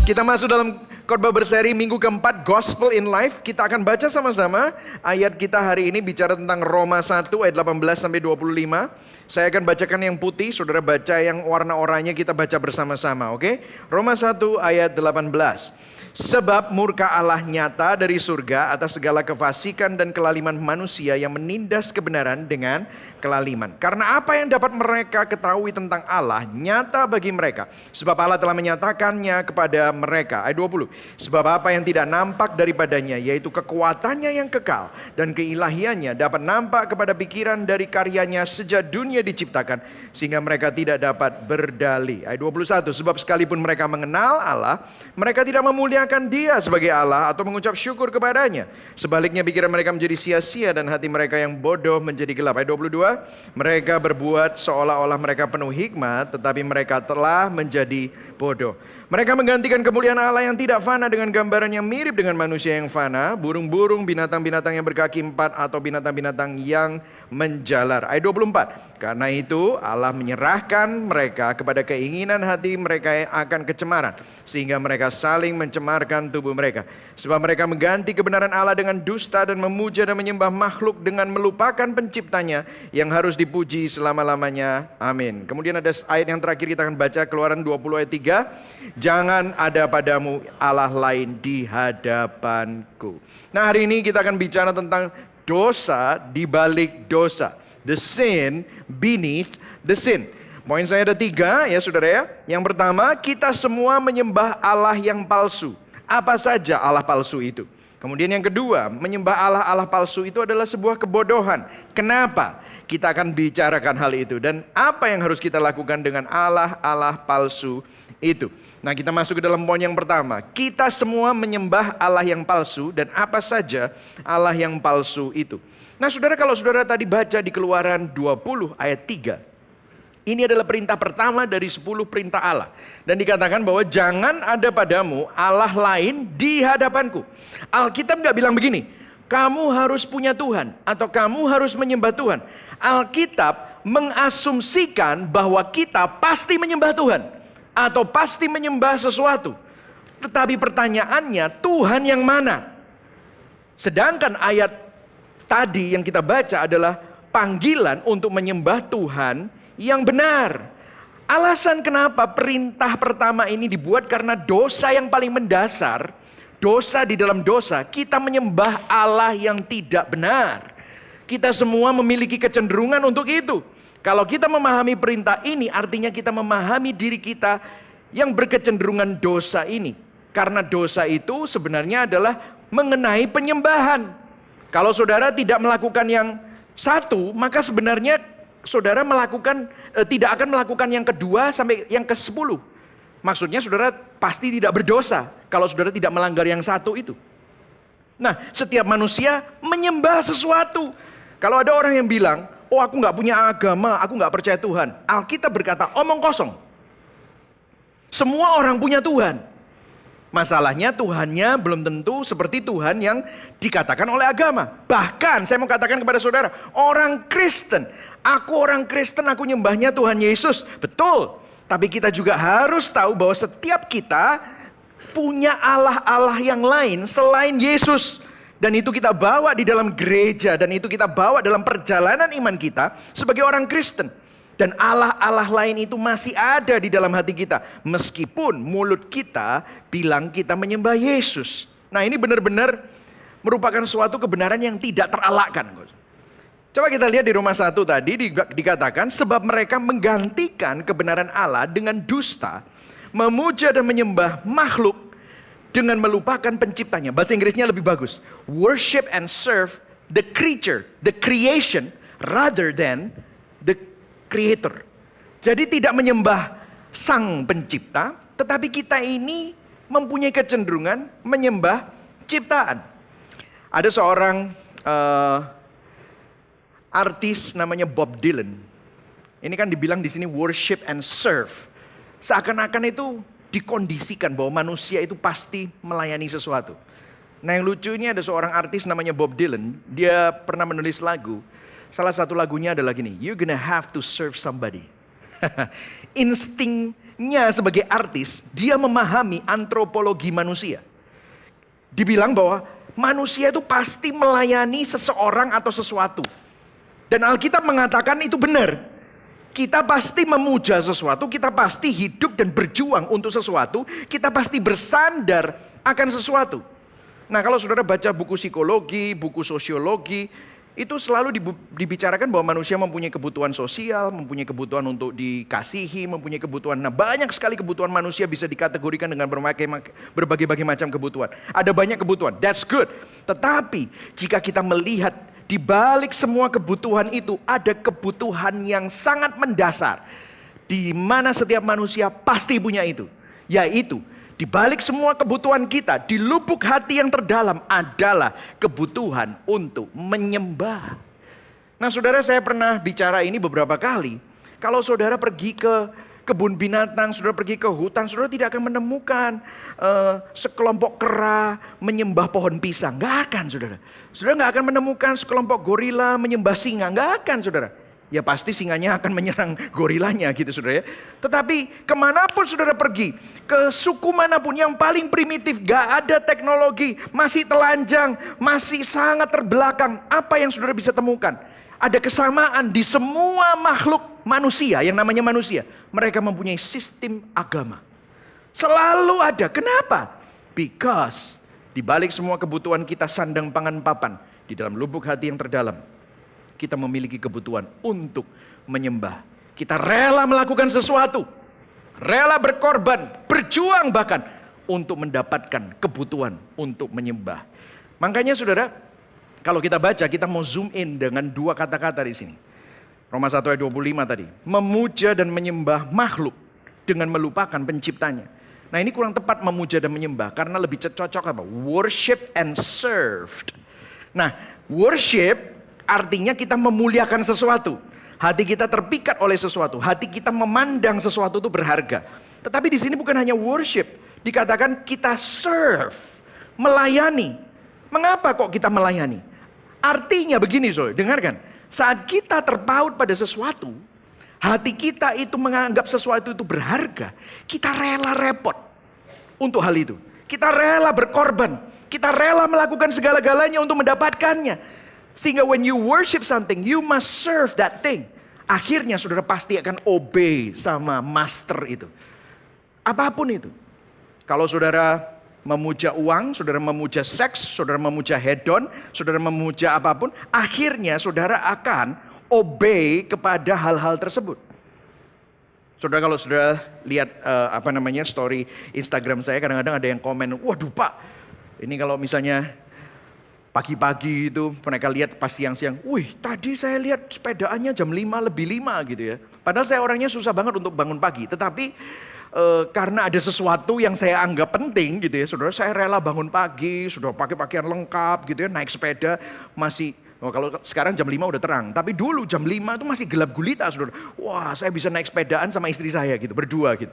Kita masuk dalam khotbah berseri minggu keempat, Gospel in Life. Kita akan baca sama-sama. Ayat kita hari ini bicara tentang Roma 1 ayat 18 sampai 25. Saya akan bacakan yang putih, saudara baca yang warna oranye, kita baca bersama-sama, oke? Roma 1 ayat 18. Sebab murka Allah nyata dari surga atas segala kefasikan dan kelaliman manusia yang menindas kebenaran dengan kelaliman. Karena apa yang dapat mereka ketahui tentang Allah nyata bagi mereka. Sebab Allah telah menyatakannya kepada mereka. Ayat 20. Sebab apa yang tidak nampak daripadanya, yaitu kekuatannya yang kekal dan keilahiannya, dapat nampak kepada pikiran dari karyanya sejak dunia diciptakan, sehingga mereka tidak dapat berdalih. Ayat 21. Sebab sekalipun mereka mengenal Allah, mereka tidak memuliakan Dia sebagai Allah atau mengucap syukur kepadanya. Sebaliknya pikiran mereka menjadi sia-sia dan hati mereka yang bodoh menjadi gelap. Ayat 22. Mereka berbuat seolah-olah mereka penuh hikmat, tetapi mereka telah menjadi bodoh. Mereka menggantikan kemuliaan Allah yang tidak fana dengan gambaran yang mirip dengan manusia yang fana, burung-burung, binatang-binatang yang berkaki empat, atau binatang-binatang yang menjalar. Ayat 24. Karena itu Allah menyerahkan mereka kepada keinginan hati mereka yang akan kecemaran, sehingga mereka saling mencemarkan tubuh mereka. Sebab mereka mengganti kebenaran Allah dengan dusta dan memuja dan menyembah makhluk dengan melupakan penciptanya yang harus dipuji selama-lamanya. Amin. Kemudian ada ayat yang terakhir kita akan baca, Keluaran 20 ayat 3. Jangan ada padamu Allah lain di hadapanku. Nah, hari ini kita akan bicara tentang dosa di balik dosa. The sin beneath the sin. Poin saya ada 3 ya saudara ya. Yang pertama, kita semua menyembah Allah yang palsu. Apa saja Allah palsu itu? Kemudian yang kedua, menyembah Allah palsu itu adalah sebuah kebodohan. Kenapa? Kita akan bicarakan hal itu. Dan apa yang harus kita lakukan dengan Allah palsu itu. Nah, kita masuk ke dalam poin yang pertama. Kita semua menyembah Allah yang palsu, dan apa saja Allah yang palsu itu. Nah, saudara, kalau saudara tadi baca di Keluaran 20 ayat 3. Ini adalah perintah pertama dari 10 perintah Allah. Dan dikatakan bahwa jangan ada padamu Allah lain di hadapanku. Alkitab gak bilang begini, kamu harus punya Tuhan atau kamu harus menyembah Tuhan. Alkitab mengasumsikan bahwa kita pasti menyembah Tuhan atau pasti menyembah sesuatu. Tetapi pertanyaannya, Tuhan yang mana? Sedangkan ayat tadi yang kita baca adalah panggilan untuk menyembah Tuhan yang benar. Alasan kenapa perintah pertama ini dibuat karena dosa yang paling mendasar, dosa di dalam dosa, kita menyembah Allah yang tidak benar. Kita semua memiliki kecenderungan untuk itu. Kalau kita memahami perintah ini, artinya kita memahami diri kita yang berkecenderungan dosa ini. Karena dosa itu sebenarnya adalah mengenai penyembahan. Kalau saudara tidak melakukan yang satu, maka sebenarnya saudara tidak akan melakukan yang kedua sampai yang ke-10. Maksudnya saudara pasti tidak berdosa kalau saudara tidak melanggar yang satu itu. Nah, setiap manusia menyembah sesuatu. Kalau ada orang yang bilang, oh aku gak punya agama, aku gak percaya Tuhan. Alkitab berkata, omong kosong. Semua orang punya Tuhan. Masalahnya Tuhannya belum tentu seperti Tuhan yang dikatakan oleh agama. Bahkan saya mau katakan kepada saudara, orang Kristen, aku orang Kristen, aku nyembahnya Tuhan Yesus. Betul, tapi kita juga harus tahu bahwa setiap kita punya Allah-Allah yang lain selain Yesus. Dan itu kita bawa di dalam gereja, dan itu kita bawa dalam perjalanan iman kita sebagai orang Kristen. Dan Allah-Allah lain itu masih ada di dalam hati kita. Meskipun mulut kita bilang kita menyembah Yesus. Nah, ini benar-benar merupakan suatu kebenaran yang tidak terelakkan. Coba kita lihat di Roma 1 tadi dikatakan, sebab mereka menggantikan kebenaran Allah dengan dusta, memuja dan menyembah makhluk dengan melupakan penciptanya. Bahasa Inggrisnya lebih bagus. Worship and serve the creature, the creation, rather than the Creator. Jadi tidak menyembah sang pencipta, tetapi kita ini mempunyai kecenderungan menyembah ciptaan. Ada seorang artis namanya Bob Dylan. Ini kan dibilang di sini worship and serve. Seakan-akan itu dikondisikan bahwa manusia itu pasti melayani sesuatu. Nah, yang lucu ini ada seorang artis namanya Bob Dylan. Dia pernah menulis lagu. Salah satu lagunya adalah gini, you're gonna have to serve somebody. Insting sebagai artis, dia memahami antropologi manusia. Dibilang bahwa manusia itu pasti melayani seseorang atau sesuatu. Dan Alkitab mengatakan itu benar. Kita pasti memuja sesuatu, kita pasti hidup dan berjuang untuk sesuatu, kita pasti bersandar akan sesuatu. Nah, kalau saudara baca buku psikologi, buku sosiologi, itu selalu dibicarakan bahwa manusia mempunyai kebutuhan sosial, mempunyai kebutuhan untuk dikasihi, mempunyai kebutuhan. Nah, banyak sekali kebutuhan manusia bisa dikategorikan dengan berbagai macam kebutuhan. Ada banyak kebutuhan, that's good. Tetapi jika kita melihat di balik semua kebutuhan itu ada kebutuhan yang sangat mendasar, di mana setiap manusia pasti punya itu, yaitu di balik semua kebutuhan kita, di lubuk hati yang terdalam adalah kebutuhan untuk menyembah. Nah, saudara, saya pernah bicara ini beberapa kali. Kalau saudara pergi ke kebun binatang, saudara pergi ke hutan, saudara tidak akan menemukan sekelompok kera menyembah pohon pisang. Nggak akan, saudara. Saudara nggak akan menemukan sekelompok gorila menyembah singa. Nggak akan, saudara. Ya pasti singanya akan menyerang gorilanya gitu, saudara ya. Tetapi kemanapun saudara pergi, ke suku manapun yang paling primitif, gak ada teknologi, masih telanjang, masih sangat terbelakang. Apa yang saudara bisa temukan? Ada kesamaan di semua makhluk manusia yang namanya manusia. Mereka mempunyai sistem agama. Selalu ada. Kenapa? Because di balik semua kebutuhan kita sandang pangan papan, di dalam lubuk hati yang terdalam, kita memiliki kebutuhan untuk menyembah. Kita rela melakukan sesuatu. Rela berkorban, berjuang bahkan untuk mendapatkan kebutuhan untuk menyembah. Makanya saudara, kalau kita baca, kita mau zoom in dengan dua kata-kata di sini. Roma 1 ayat 25 tadi. Memuja dan menyembah makhluk dengan melupakan penciptanya. Nah, ini kurang tepat memuja dan menyembah. Karena lebih cocok apa? Worship and served. Nah, worship artinya kita memuliakan sesuatu. Hati kita terpikat oleh sesuatu. Hati kita memandang sesuatu itu berharga. Tetapi di sini bukan hanya worship. Dikatakan kita serve. Melayani. Mengapa kok kita melayani? Artinya begini, saudara, dengarkan. Saat kita terpaut pada sesuatu, hati kita itu menganggap sesuatu itu berharga. Kita rela repot untuk hal itu. Kita rela berkorban. Kita rela melakukan segala-galanya untuk mendapatkannya. Sehingga when you worship something, you must serve that thing. Akhirnya saudara pasti akan obey sama master itu. Apapun itu. Kalau saudara memuja uang, saudara memuja seks, saudara memuja hedon, saudara memuja apapun, akhirnya saudara akan obey kepada hal-hal tersebut. Saudara, kalau saudara lihat story Instagram saya, kadang-kadang ada yang komen, waduh Pak, ini kalau misalnya pagi-pagi itu mereka lihat pas siang-siang, wih tadi saya lihat sepedaannya jam 5 lebih 5 gitu ya. Padahal saya orangnya susah banget untuk bangun pagi. Tetapi karena ada sesuatu yang saya anggap penting gitu ya, saudara, saya rela bangun pagi, sudah pakai pakaian lengkap gitu ya, naik sepeda masih, kalau sekarang jam 5 udah terang. Tapi dulu jam 5 itu masih gelap gulita, saudara. Wah, saya bisa naik sepedaan sama istri saya gitu, berdua gitu.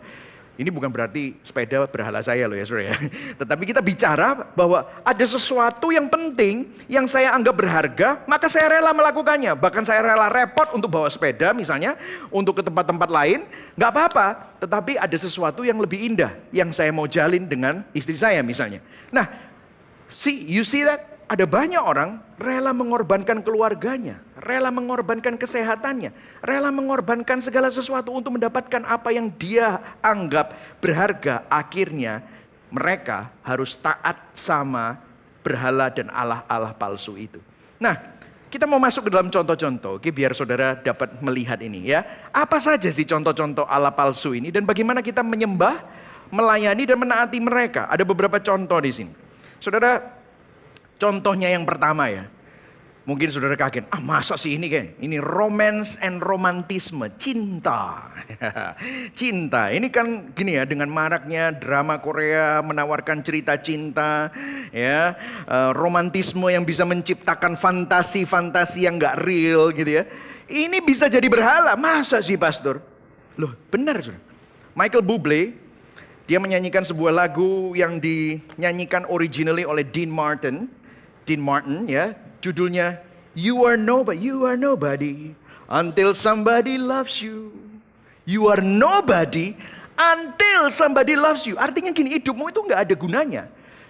Ini bukan berarti sepeda berhala saya loh ya, saudara ya. Tetapi kita bicara bahwa ada sesuatu yang penting yang saya anggap berharga, maka saya rela melakukannya. Bahkan saya rela repot untuk bawa sepeda misalnya, untuk ke tempat-tempat lain, nggak apa-apa. Tetapi ada sesuatu yang lebih indah yang saya mau jalin dengan istri saya misalnya. Nah, you see that? Ada banyak orang rela mengorbankan keluarganya, rela mengorbankan kesehatannya, rela mengorbankan segala sesuatu untuk mendapatkan apa yang dia anggap berharga. Akhirnya mereka harus taat sama berhala dan allah-allah palsu itu. Nah, kita mau masuk ke dalam contoh-contoh, oke, biar saudara dapat melihat ini ya. Apa saja sih contoh-contoh allah palsu ini dan bagaimana kita menyembah, melayani dan menaati mereka? Ada beberapa contoh di sini. Saudara, contohnya yang pertama ya, mungkin saudara kaget, masa sih ini kan? Ini romance and romantisme, cinta. Cinta, ini kan gini ya, dengan maraknya drama Korea menawarkan cerita cinta, ya, romantisme yang bisa menciptakan fantasi-fantasi yang gak real gitu ya. Ini bisa jadi berhala, masa sih pastor? Loh benar saudara. Michael Bublé, dia menyanyikan sebuah lagu yang dinyanyikan originally oleh Dean Martin ya, judulnya You Are Nobody Until Somebody Loves You. You are nobody until somebody loves you. Artinya gini, hidupmu itu nggak ada gunanya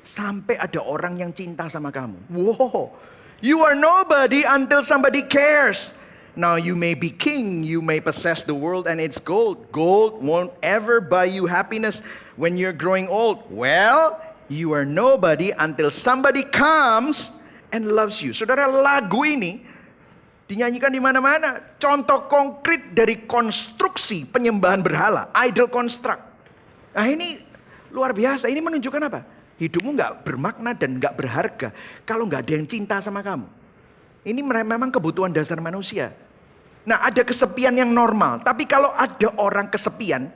sampai ada orang yang cinta sama kamu. Wow, you are nobody until somebody cares. Now you may be king, you may possess the world and its gold. Gold won't ever buy you happiness when you're growing old. Well, you are nobody until somebody comes and loves you. Saudara, lagu ini dinyanyikan di mana-mana. Contoh konkret dari konstruksi penyembahan berhala, idol construct. Nah ini luar biasa. Ini menunjukkan apa? Hidupmu nggak bermakna dan nggak berharga kalau nggak ada yang cinta sama kamu. Ini memang kebutuhan dasar manusia. Nah ada kesepian yang normal. Tapi kalau ada orang kesepian,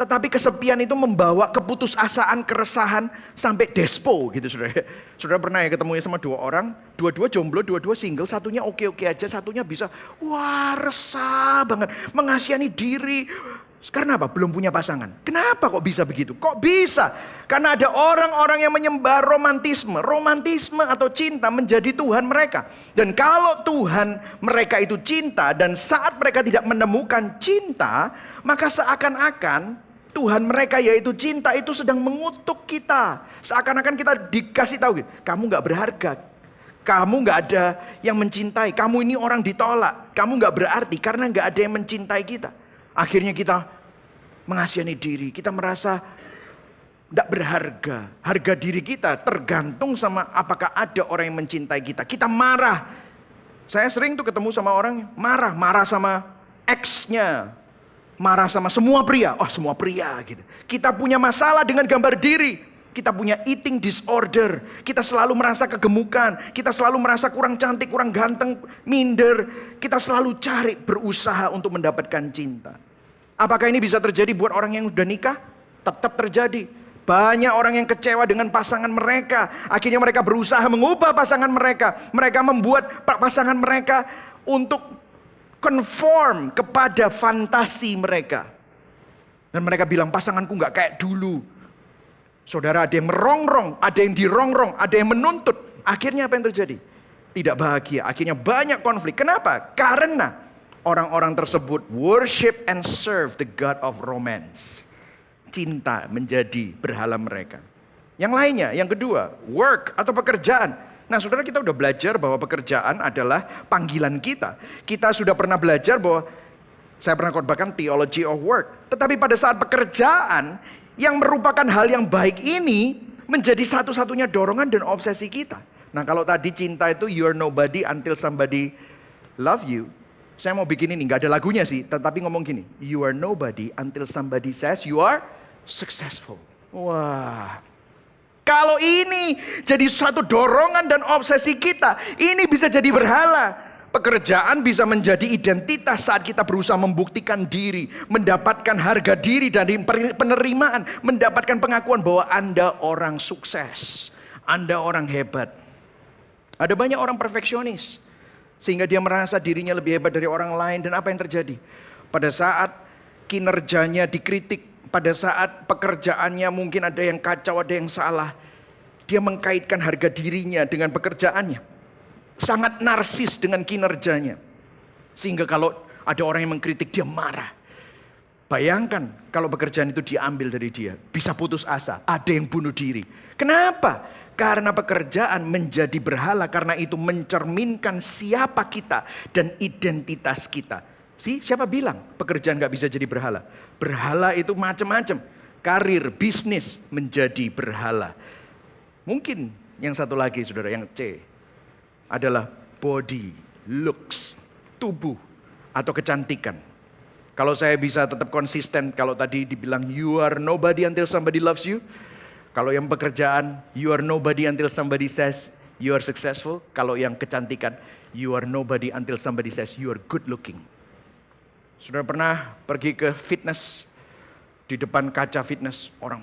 tetapi kesepian itu membawa keputusasaan, keresahan, sampai despo gitu saudara. Saudara pernah ya ketemu sama dua orang, dua-dua jomblo, dua-dua single, satunya oke-oke aja, satunya bisa, wah resah banget, mengasihani diri. Karena apa? Belum punya pasangan. Kenapa kok bisa begitu? Kok bisa? Karena ada orang-orang yang menyembah romantisme. Romantisme atau cinta menjadi Tuhan mereka. Dan kalau Tuhan mereka itu cinta dan saat mereka tidak menemukan cinta, maka seakan-akan Tuhan mereka yaitu cinta itu sedang mengutuk kita. Seakan-akan kita dikasih tahu, kamu gak berharga. Kamu gak ada yang mencintai. Kamu ini orang ditolak. Kamu gak berarti karena gak ada yang mencintai kita. Akhirnya kita mengasihani diri. Kita merasa gak berharga. Harga diri kita tergantung sama apakah ada orang yang mencintai kita. Kita marah. Saya sering tuh ketemu sama orang marah. Marah sama ex-nya. Marah sama semua pria. Oh semua pria gitu. Kita punya masalah dengan gambar diri. Kita punya eating disorder. Kita selalu merasa kegemukan. Kita selalu merasa kurang cantik, kurang ganteng, minder. Kita selalu cari, berusaha untuk mendapatkan cinta. Apakah ini bisa terjadi buat orang yang udah nikah? Tetap terjadi. Banyak orang yang kecewa dengan pasangan mereka. Akhirnya mereka berusaha mengubah pasangan mereka. Mereka membuat pasangan mereka untuk conform kepada fantasi mereka. Dan mereka bilang pasanganku gak kayak dulu. Saudara, ada yang merongrong, ada yang dirongrong, ada yang menuntut. Akhirnya apa yang terjadi? Tidak bahagia. Akhirnya banyak konflik. Kenapa? Karena orang-orang tersebut worship and serve the God of romance. Cinta menjadi berhala mereka. Yang lainnya, yang kedua, work atau pekerjaan. Nah saudara, kita udah belajar bahwa pekerjaan adalah panggilan kita. Kita sudah pernah belajar bahwa, saya pernah khotbahkan theology of work. Tetapi pada saat pekerjaan yang merupakan hal yang baik ini menjadi satu-satunya dorongan dan obsesi kita. Nah kalau tadi cinta itu you're nobody until somebody love you. Saya mau bikin ini, gak ada lagunya sih, tetapi ngomong gini. You are nobody until somebody says you are successful. Wah. Kalau ini jadi satu dorongan dan obsesi kita, ini bisa jadi berhala. Pekerjaan bisa menjadi identitas saat kita berusaha membuktikan diri, mendapatkan harga diri dari penerimaan, mendapatkan pengakuan bahwa Anda orang sukses, Anda orang hebat. Ada banyak orang perfeksionis, sehingga dia merasa dirinya lebih hebat dari orang lain. Dan apa yang terjadi? Pada saat kinerjanya dikritik, pada saat pekerjaannya mungkin ada yang kacau, ada yang salah, dia mengkaitkan harga dirinya dengan pekerjaannya. Sangat narsis dengan kinerjanya. Sehingga kalau ada orang yang mengkritik, dia marah. Bayangkan kalau pekerjaan itu diambil dari dia. Bisa putus asa, ada yang bunuh diri. Kenapa? Karena pekerjaan menjadi berhala. Karena itu mencerminkan siapa kita dan identitas kita. Siapa bilang pekerjaan gak bisa jadi berhala? Berhala itu macam-macam. Karir, bisnis menjadi berhala. Mungkin yang satu lagi saudara, yang C adalah body, looks, tubuh atau kecantikan. Kalau saya bisa tetap konsisten, kalau tadi dibilang you are nobody until somebody loves you. Kalau yang pekerjaan you are nobody until somebody says you are successful. Kalau yang kecantikan you are nobody until somebody says you are good looking. Saudara pernah pergi ke fitness, di depan kaca fitness orang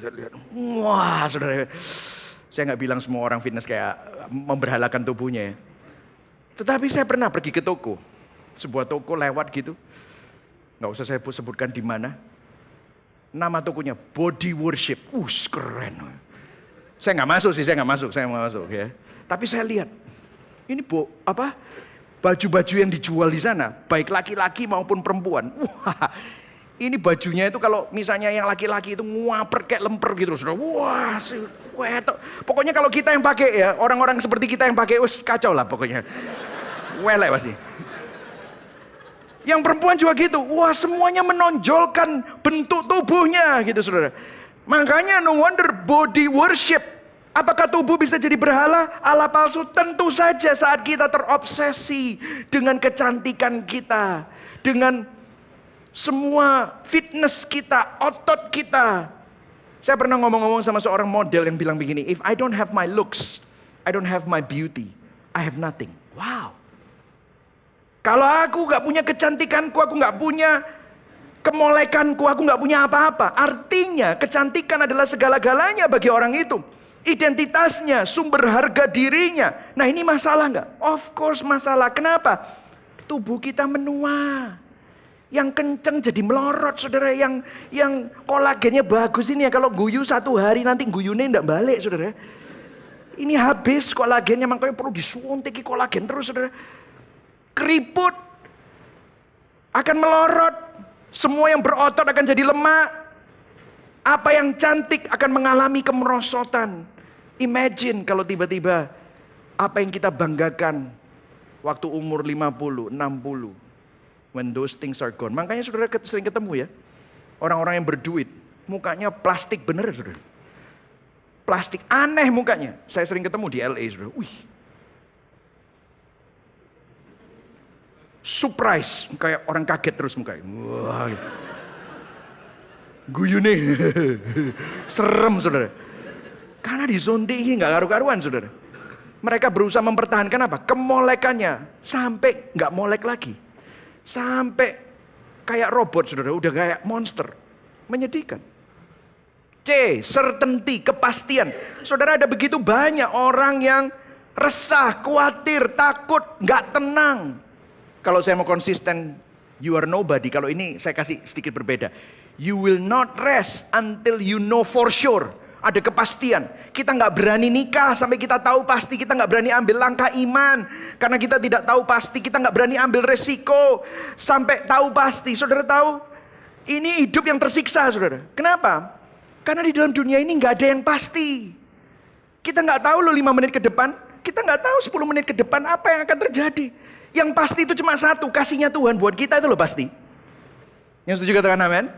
lihat, wah saudara, saya nggak bilang semua orang fitness kayak memberhalakan tubuhnya ya. Tetapi saya pernah pergi ke toko, sebuah toko lewat gitu, nggak usah saya sebutkan di mana. Nama tokonya Body Worship, keren. Saya nggak masuk sih, saya nggak masuk ya. Tapi saya lihat, ini baju-baju yang dijual di sana, baik laki-laki maupun perempuan. Wah, ini bajunya itu kalau misalnya yang laki-laki itu nguaper kayak lemper gitu, saudara. Wah, pokoknya kalau kita yang pakai ya, orang-orang seperti kita yang pakai, wes kacau lah pokoknya. Welek pasti. Yang perempuan juga gitu. Wah, semuanya menonjolkan bentuk tubuhnya gitu, saudara. Makanya no wonder body worship. Apakah tubuh bisa jadi berhala? Allah palsu? Tentu saja saat kita terobsesi dengan kecantikan kita, dengan semua fitness kita, otot kita. Saya pernah ngomong-ngomong sama seorang model yang bilang begini, if I don't have my looks, I don't have my beauty, I have nothing. Wow. Kalau aku gak punya kecantikanku, aku gak punya kemolekanku, aku gak punya apa-apa. Artinya kecantikan adalah segala-galanya bagi orang itu. Identitasnya, sumber harga dirinya. Nah, ini masalah gak? Of course masalah. Kenapa? Tubuh kita menua. Yang kenceng jadi melorot, saudara. Yang kolagennya bagus ini ya. Kalau guyu 1 hari nanti guyunya tidak balik, saudara. Ini habis kolagennya, makanya perlu disuntik kolagen terus, saudara. Keriput akan melorot. Semua yang berotot akan jadi lemak. Apa yang cantik akan mengalami kemerosotan. Imagine kalau tiba-tiba apa yang kita banggakan waktu umur 50, 60. When those things are gone. Makanya saudara sering ketemu ya. Orang-orang yang berduit. Mukanya plastik bener, saudara. Plastik aneh mukanya. Saya sering ketemu di LA, saudara. Wih. Surprise. Kayak orang kaget terus mukanya. Wah. Gitu. Guyune. Serem, saudara. Karena disuntik gak karu-karuan, saudara. Mereka berusaha mempertahankan apa? Kemolekannya. Sampai gak molek lagi. Sampai kayak robot, saudara. Udah kayak monster. Menyedihkan. C. Certainty, kepastian. Saudara, ada begitu banyak orang yang resah, khawatir, takut, gak tenang. Kalau saya mau konsisten, you are nobody. Kalau ini saya kasih sedikit berbeda. You will not rest until you know for sure. Ada kepastian. Kita gak berani nikah sampai kita tahu pasti. Kita gak berani ambil langkah iman. Karena kita tidak tahu pasti. Kita gak berani ambil resiko sampai tahu pasti. Saudara tahu? Ini hidup yang tersiksa, saudara. Kenapa? Karena di dalam dunia ini gak ada yang pasti. Kita gak tahu loh 5 menit ke depan. Kita gak tahu 10 menit ke depan apa yang akan terjadi. Yang pasti itu cuma satu. Kasihnya Tuhan buat kita itu loh pasti. Yang setuju katakan amin?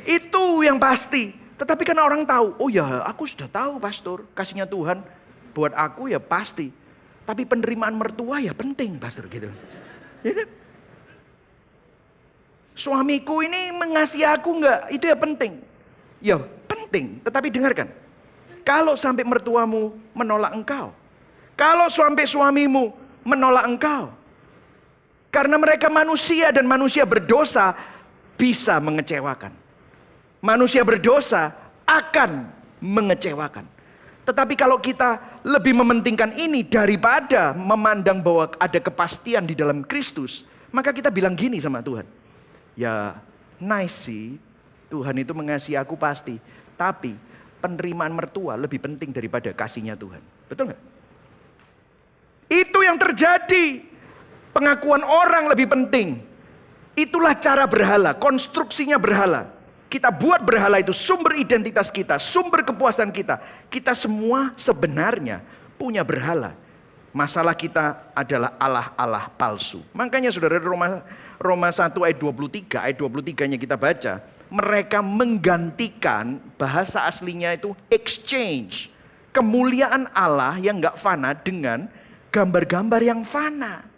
Itu yang pasti. Tetapi karena orang tahu, oh ya aku sudah tahu pastor, kasihnya Tuhan buat aku ya pasti. Tapi penerimaan mertua ya penting pastor gitu. Ya kan? Suamiku ini mengasihi aku enggak, itu ya penting. Ya penting, tetapi dengarkan. Kalau sampai mertuamu menolak engkau. Kalau sampai suamimu menolak engkau. Karena mereka manusia dan manusia berdosa bisa mengecewakan. Manusia berdosa akan mengecewakan. Tetapi kalau kita lebih mementingkan ini daripada memandang bahwa ada kepastian di dalam Kristus, maka kita bilang gini sama Tuhan. Ya, nice sih. Tuhan itu mengasihi aku pasti. Tapi penerimaan mertua lebih penting daripada kasihnya Tuhan. Betul nggak? Itu yang terjadi. Pengakuan orang lebih penting. Itulah cara berhala, konstruksinya berhala. Kita buat berhala itu sumber identitas kita, sumber kepuasan kita. Kita semua sebenarnya punya berhala. Masalah kita adalah Allah-Allah palsu. Makanya saudara Roma 1 ayat 23, ayat 23-nya kita baca. Mereka menggantikan, bahasa aslinya itu exchange. Kemuliaan Allah yang gak fana dengan gambar-gambar yang fana.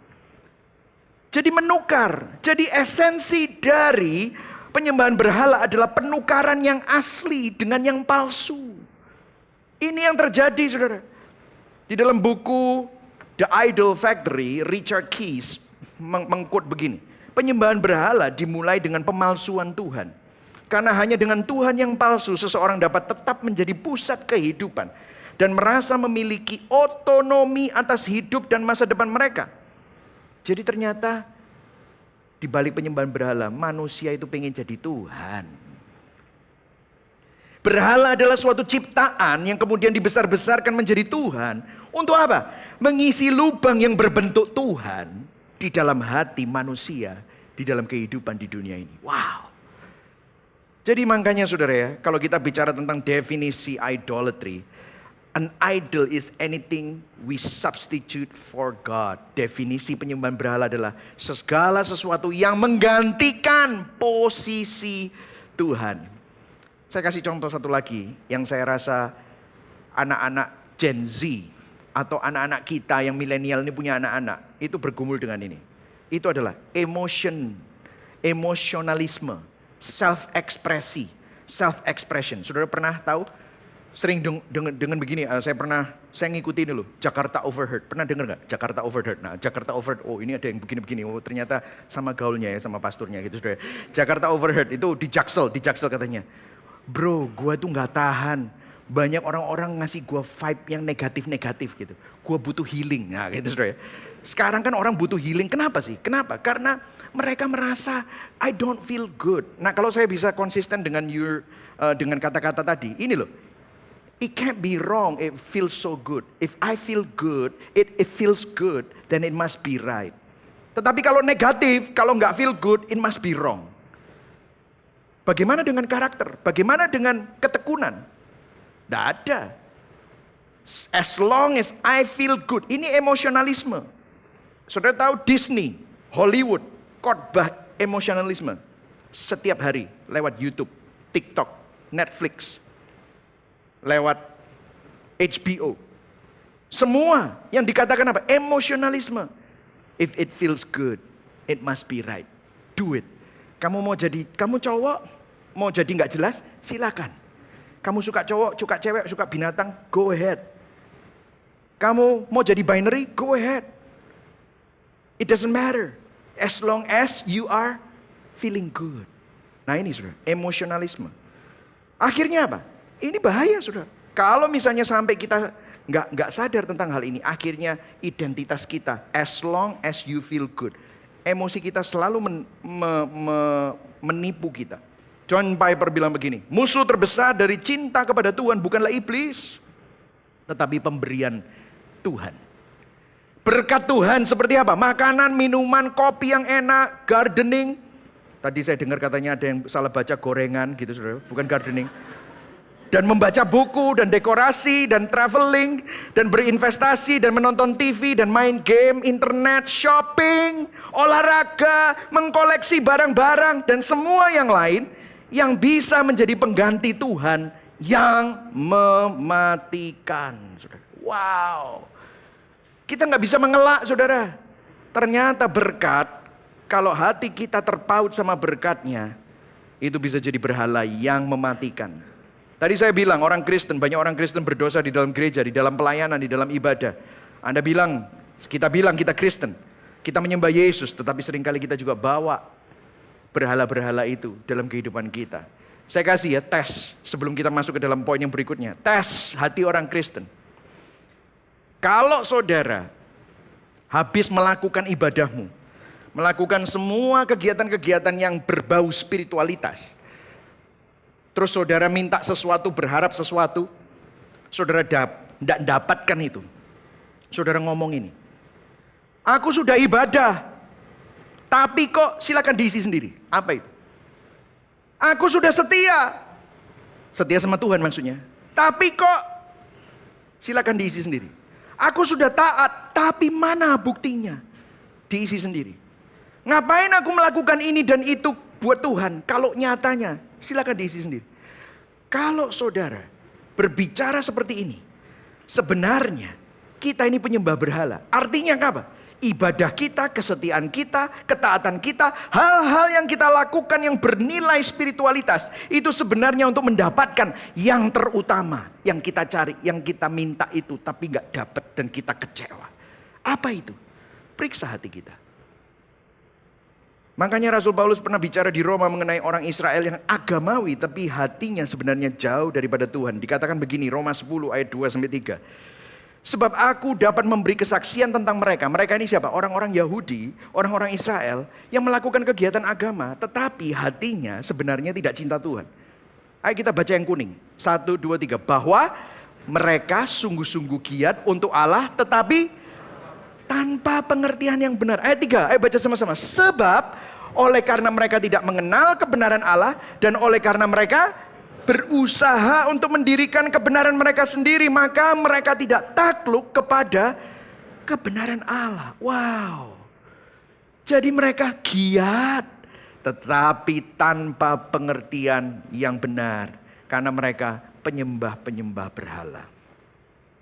Jadi menukar, jadi esensi dari penyembahan berhala adalah penukaran yang asli dengan yang palsu. Ini yang terjadi, saudara. Di dalam buku The Idol Factory, Richard Keys mengkut begini. Penyembahan berhala dimulai dengan pemalsuan Tuhan. Karena hanya dengan Tuhan yang palsu, seseorang dapat tetap menjadi pusat kehidupan. Dan merasa memiliki otonomi atas hidup dan masa depan mereka. Jadi ternyata di balik penyembahan berhala, manusia itu pengen jadi Tuhan. Berhala adalah suatu ciptaan yang kemudian dibesar-besarkan menjadi Tuhan. Untuk apa? Mengisi lubang yang berbentuk Tuhan. di dalam hati manusia, di dalam kehidupan di dunia ini. Wow. Jadi makanya saudara ya, kalau kita bicara tentang definisi idolatry, an idol is anything we substitute for God. Definisi penyembahan berhala adalah segala sesuatu yang menggantikan posisi Tuhan. Saya kasih contoh satu lagi yang saya rasa anak-anak Gen Z atau anak-anak kita yang milenial ini punya anak-anak itu bergumul dengan ini. Itu adalah emosionalisme, self-ekspresi, self-expression. Saudara pernah tahu? Sering dengan begini, saya ngikutin dulu, Jakarta Overheard. Pernah dengar nggak Jakarta Overheard? Nah, Jakarta Overheard, oh ini ada yang begini-begini, oh ternyata sama gaulnya ya, sama pasturnya gitu saudara. Jakarta Overheard itu di Jaksel katanya. Bro, gua tuh nggak tahan. Banyak orang-orang ngasih gua vibe yang negatif-negatif gitu. Gua butuh healing, nah gitu saudara. Sekarang kan orang butuh healing, kenapa sih? Kenapa? Karena mereka merasa I don't feel good. Nah kalau saya bisa konsisten dengan kata-kata tadi, ini loh. It can't be wrong, it feels so good. If I feel good, it feels good, then it must be right. Tetapi kalau negatif, kalau nggak feel good, it must be wrong. Bagaimana dengan karakter? Bagaimana dengan ketekunan? Tidak ada. As long as I feel good. Ini emosionalisme. Saudara tahu Disney, Hollywood, khotbah emosionalisme. Setiap hari lewat YouTube, TikTok, Netflix, lewat HBO. Semua yang dikatakan apa? Emosionalisme. If it feels good, it must be right. Do it. Kamu cowok, mau jadi nggak jelas, silakan. Kamu suka cowok, suka cewek, suka binatang, go ahead. Kamu mau jadi binary, go ahead. It doesn't matter. As long as you are feeling good. Nah ini saudara, emosionalisme. Akhirnya apa? Ini bahaya saudara. Kalau misalnya sampai kita nggak sadar tentang hal ini, akhirnya identitas kita, as long as you feel good. Emosi kita selalu menipu kita. John Piper bilang begini, musuh terbesar dari cinta kepada Tuhan bukanlah iblis, tetapi pemberian Tuhan. Berkat Tuhan seperti apa? Makanan, minuman, kopi yang enak, gardening. Tadi saya dengar katanya ada yang salah baca gorengan gitu saudara, bukan gardening. Dan membaca buku, dan dekorasi, dan traveling, dan berinvestasi, dan menonton TV, dan main game, internet, shopping, olahraga, mengkoleksi barang-barang, dan semua yang lain yang bisa menjadi pengganti Tuhan yang mematikan. Wow. Kita nggak bisa mengelak saudara. Ternyata berkat, kalau hati kita terpaut sama berkatnya, itu bisa jadi berhala yang mematikan. Tadi saya bilang orang Kristen, banyak orang Kristen berdosa di dalam gereja, di dalam pelayanan, di dalam ibadah. Anda bilang kita Kristen, kita menyembah Yesus, tetapi seringkali kita juga bawa berhala-berhala itu dalam kehidupan kita. Saya kasih ya tes sebelum kita masuk ke dalam poin yang berikutnya. Tes hati orang Kristen. Kalau saudara habis melakukan ibadahmu, melakukan semua kegiatan-kegiatan yang berbau spiritualitas, terus saudara minta sesuatu, berharap sesuatu, saudara tidak dapatkan itu. Saudara ngomong ini, aku sudah ibadah, tapi kok silakan diisi sendiri. Apa itu? Aku sudah setia sama Tuhan maksudnya. Tapi kok silakan diisi sendiri. Aku sudah taat, tapi mana buktinya? Diisi sendiri. Ngapain aku melakukan ini dan itu buat Tuhan? Kalau nyatanya silakan diisi sendiri. Kalau saudara berbicara seperti ini, sebenarnya kita ini penyembah berhala. Artinya apa? Ibadah kita, kesetiaan kita, ketaatan kita, hal-hal yang kita lakukan yang bernilai spiritualitas, itu sebenarnya untuk mendapatkan yang terutama, yang kita cari, yang kita minta itu, tapi gak dapat dan kita kecewa. Apa itu? Periksa hati kita. Makanya Rasul Paulus pernah bicara di Roma mengenai orang Israel yang agamawi, tapi hatinya sebenarnya jauh daripada Tuhan. Dikatakan begini, Roma 10 ayat 2-3. Sebab aku dapat memberi kesaksian tentang mereka. Mereka ini siapa? Orang-orang Yahudi, orang-orang Israel yang melakukan kegiatan agama, tetapi hatinya sebenarnya tidak cinta Tuhan. Ayo kita baca yang kuning. 1, 2, 3. Bahwa mereka sungguh-sungguh giat untuk Allah, tetapi tanpa pengertian yang benar. Ayat 3, ayo baca sama-sama. Sebab oleh karena mereka tidak mengenal kebenaran Allah dan oleh karena mereka berusaha untuk mendirikan kebenaran mereka sendiri, maka mereka tidak takluk kepada kebenaran Allah. Wow. Jadi mereka giat, tetapi tanpa pengertian yang benar. Karena mereka penyembah-penyembah berhala.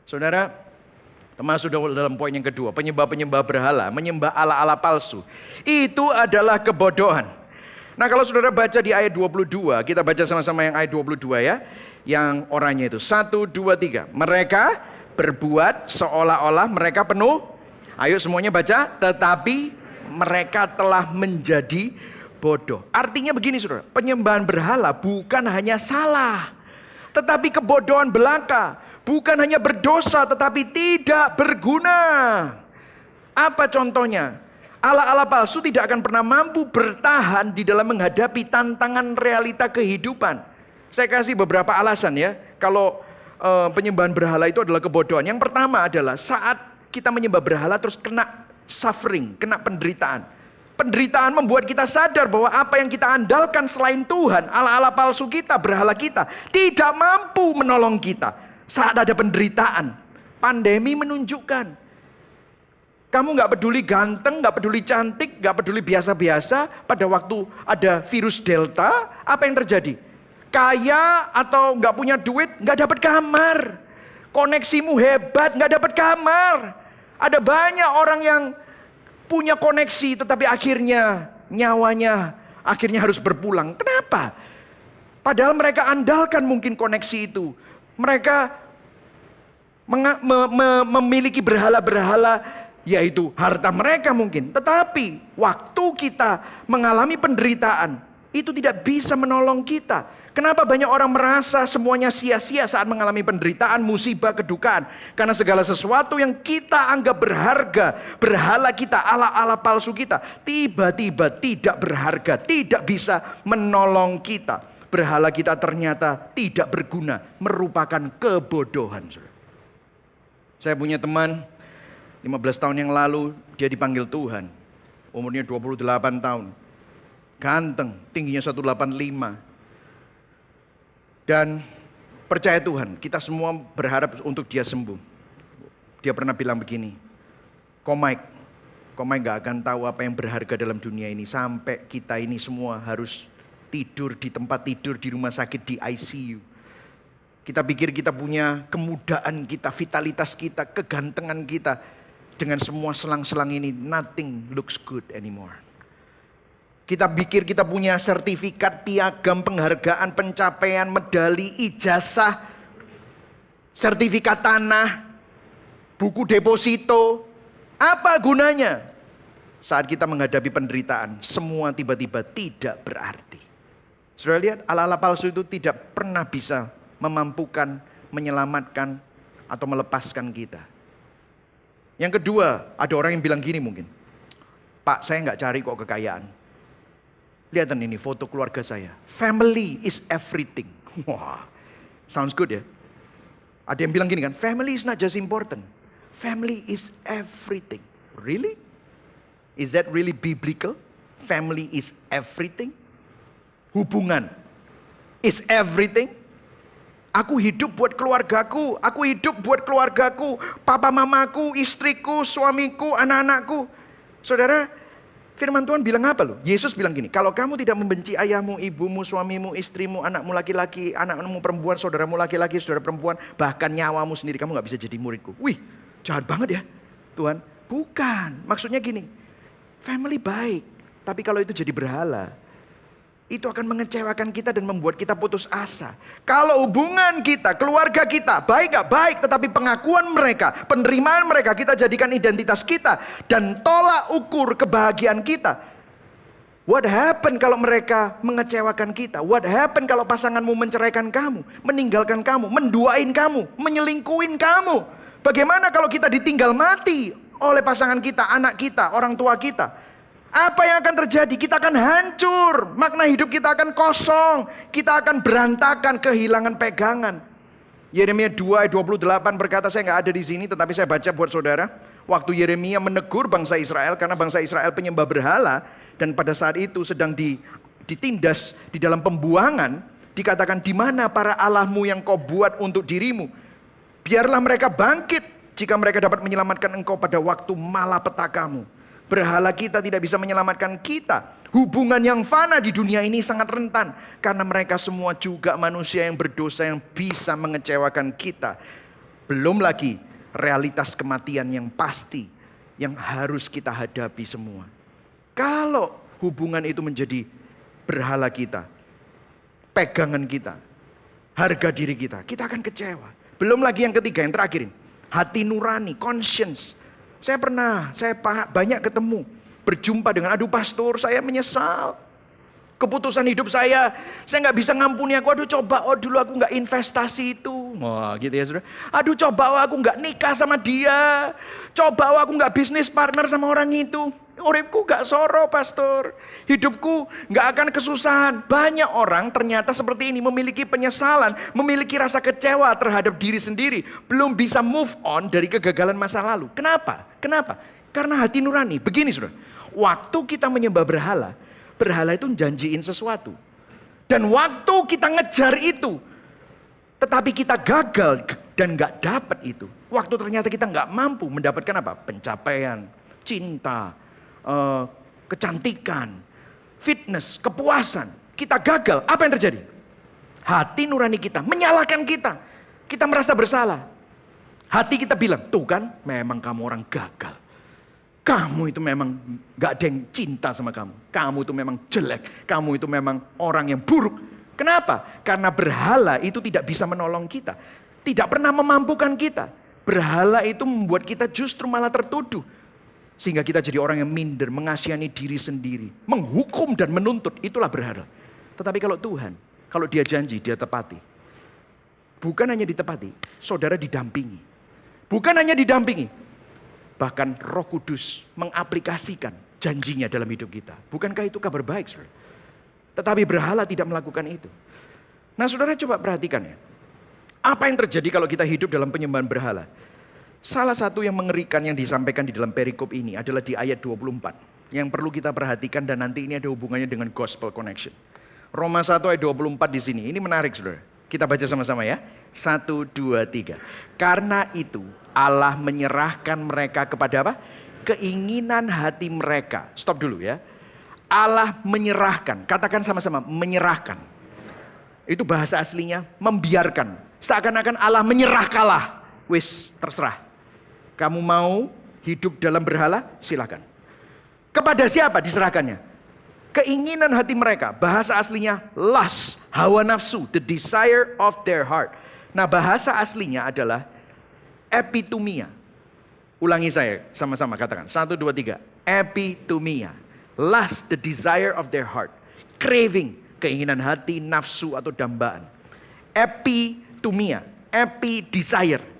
Saudara, termasuk dalam poin yang kedua, penyembah-penyembah berhala, menyembah ala-ala palsu. Itu adalah kebodohan. Nah kalau saudara baca di ayat 22, kita baca sama-sama yang ayat 22 ya. Yang orangnya itu, 1, 2, 3. Mereka berbuat seolah-olah mereka penuh. Ayo semuanya baca, tetapi mereka telah menjadi bodoh. Artinya begini saudara, penyembahan berhala bukan hanya salah, tetapi kebodohan belaka. Bukan hanya berdosa, tetapi tidak berguna. Apa contohnya? Allah-Allah palsu tidak akan pernah mampu bertahan di dalam menghadapi tantangan realita kehidupan. Saya kasih beberapa alasan ya. Kalau penyembahan berhala itu adalah kebodohan. Yang pertama adalah saat kita menyembah berhala terus kena suffering, kena penderitaan. Penderitaan membuat kita sadar bahwa apa yang kita andalkan selain Tuhan, ala-ala palsu kita, berhala kita, tidak mampu menolong kita saat ada penderitaan. Pandemi menunjukkan, kamu gak peduli ganteng, gak peduli cantik, gak peduli biasa-biasa, pada waktu ada virus Delta, apa yang terjadi? Kaya atau gak punya duit, gak dapat kamar. Koneksimu hebat, gak dapat kamar. Ada banyak orang yang punya koneksi tetapi akhirnya nyawanya harus berpulang. Kenapa? Padahal mereka andalkan mungkin koneksi itu. Mereka memiliki berhala-berhala, yaitu harta mereka mungkin. Tetapi waktu kita mengalami penderitaan, itu tidak bisa menolong kita. Kenapa banyak orang merasa semuanya sia-sia saat mengalami penderitaan, musibah, kedukaan? Karena segala sesuatu yang kita anggap berharga, berhala kita, ala-ala palsu kita, tiba-tiba tidak berharga, tidak bisa menolong kita. Berhala kita ternyata tidak berguna, merupakan kebodohan. Saya punya teman, 15 tahun yang lalu dia dipanggil Tuhan. Umurnya 28 tahun. Ganteng, tingginya 185. Dan percaya Tuhan, kita semua berharap untuk dia sembuh. Dia pernah bilang begini, Komai gak akan tahu apa yang berharga dalam dunia ini. Sampai kita ini semua harus tidur di tempat tidur di rumah sakit di ICU. Kita pikir kita punya kemudahan kita, vitalitas kita, kegantengan kita. Dengan semua selang-selang ini, nothing looks good anymore. Kita pikir kita punya sertifikat, piagam, penghargaan, pencapaian, medali, ijazah, sertifikat tanah, buku deposito. Apa gunanya? Saat kita menghadapi penderitaan, semua tiba-tiba tidak berarti. Sudah lihat, ala-ala palsu itu tidak pernah bisa memampukan, menyelamatkan, atau melepaskan kita. Yang kedua, ada orang yang bilang gini mungkin, Pak, saya nggak cari kok kekayaan. Lihat ini foto keluarga saya. Family is everything. Wah, sounds good ya. Ada yang bilang gini kan, family is not just important. Family is everything. Really? Is that really biblical? Family is everything? Hubungan is everything? Aku hidup buat keluargaku. Aku hidup buat keluargaku. Papa mamaku, istriku, suamiku, anak-anakku. Saudara, firman Tuhan bilang apa loh? Yesus bilang gini, kalau kamu tidak membenci ayahmu, ibumu, suamimu, istrimu, anakmu laki-laki, anakmu perempuan, saudaramu laki-laki, saudara perempuan, bahkan nyawamu sendiri, kamu gak bisa jadi muridku. Wih, jahat banget ya Tuhan. Bukan, maksudnya gini, family baik, tapi kalau itu jadi berhala, itu akan mengecewakan kita dan membuat kita putus asa. Kalau hubungan kita, keluarga kita, baik gak baik, tetapi pengakuan mereka, penerimaan mereka, kita jadikan identitas kita. Dan tolak ukur kebahagiaan kita. What happen kalau mereka mengecewakan kita? What happen kalau pasanganmu menceraikan kamu, meninggalkan kamu, menduain kamu, menyelingkuhin kamu? Bagaimana kalau kita ditinggal mati oleh pasangan kita, anak kita, orang tua kita? Apa yang akan terjadi? Kita akan hancur. Makna hidup kita akan kosong. Kita akan berantakan, kehilangan pegangan. Yeremia 2 ayat 28 berkata, saya nggak ada di sini, tetapi saya baca buat saudara. Waktu Yeremia menegur bangsa Israel karena bangsa Israel penyembah berhala. Dan pada saat itu sedang ditindas di dalam pembuangan. Dikatakan, di mana para allahmu yang kau buat untuk dirimu? Biarlah mereka bangkit jika mereka dapat menyelamatkan engkau pada waktu malapetakamu. Berhala kita tidak bisa menyelamatkan kita. Hubungan yang fana di dunia ini sangat rentan. Karena mereka semua juga manusia yang berdosa yang bisa mengecewakan kita. Belum lagi realitas kematian yang pasti yang harus kita hadapi semua. Kalau hubungan itu menjadi berhala kita, pegangan kita, harga diri kita akan kecewa. Belum lagi yang ketiga, yang terakhir ini. Hati nurani, conscience. Saya banyak ketemu, berjumpa dengan, aduh pastor saya menyesal. Keputusan hidup saya nggak bisa ngampuni aku. Aduh coba, dulu aku nggak investasi itu. Wah gitu ya saudara. Aduh coba aku nggak nikah sama dia. Coba aku nggak bisnis partner sama orang itu. Uripku gak soro pastor. Hidupku gak akan kesusahan. Banyak orang ternyata seperti ini, memiliki penyesalan, memiliki rasa kecewa terhadap diri sendiri. Belum bisa move on dari kegagalan masa lalu. Kenapa? Karena hati nurani. Begini saudara, waktu kita menyembah berhala, berhala itu janjiin sesuatu. Dan waktu kita ngejar itu, tetapi kita gagal dan gak dapat itu. Waktu ternyata kita gak mampu mendapatkan apa? Pencapaian, cinta, kecantikan, fitness, kepuasan. Kita gagal, apa yang terjadi? Hati nurani kita menyalahkan kita. Kita merasa bersalah. Hati kita bilang, tuh kan memang kamu orang gagal. Kamu itu memang gak ada yang cinta sama kamu. Kamu itu memang jelek. Kamu itu memang orang yang buruk. Kenapa? Karena berhala itu tidak bisa menolong kita. Tidak pernah memampukan kita. Berhala itu membuat kita justru malah tertuduh. Sehingga kita jadi orang yang minder, mengasihani diri sendiri. Menghukum dan menuntut, itulah berhala. Tetapi kalau Tuhan, kalau dia janji, dia tepati. Bukan hanya ditepati, saudara didampingi. Bukan hanya didampingi, bahkan Roh Kudus mengaplikasikan janjinya dalam hidup kita. Bukankah itu kabar baik, saudara? Tetapi berhala tidak melakukan itu. Nah saudara coba perhatikan ya. Apa yang terjadi kalau kita hidup dalam penyembahan berhala? Salah satu yang mengerikan yang disampaikan di dalam perikop ini adalah di ayat 24. Yang perlu kita perhatikan dan nanti ini ada hubungannya dengan gospel connection. Roma 1 ayat 24 di sini. Ini menarik saudara. Kita baca sama-sama ya. 1, 2, 3. Karena itu Allah menyerahkan mereka kepada apa? Keinginan hati mereka. Stop dulu ya. Allah menyerahkan. Katakan sama-sama, menyerahkan. Itu bahasa aslinya membiarkan. Seakan-akan Allah menyerah kalah. Wis, terserah. Kamu mau hidup dalam berhala? Silakan. Kepada siapa diserahkannya? Keinginan hati mereka. Bahasa aslinya lust, hawa nafsu, the desire of their heart. Nah bahasa aslinya adalah epitumia. Ulangi saya sama-sama katakan. 1, 2, 3. Epitumia. Lust, the desire of their heart. Craving, keinginan hati, nafsu atau dambaan. Epitumia, epi-desire.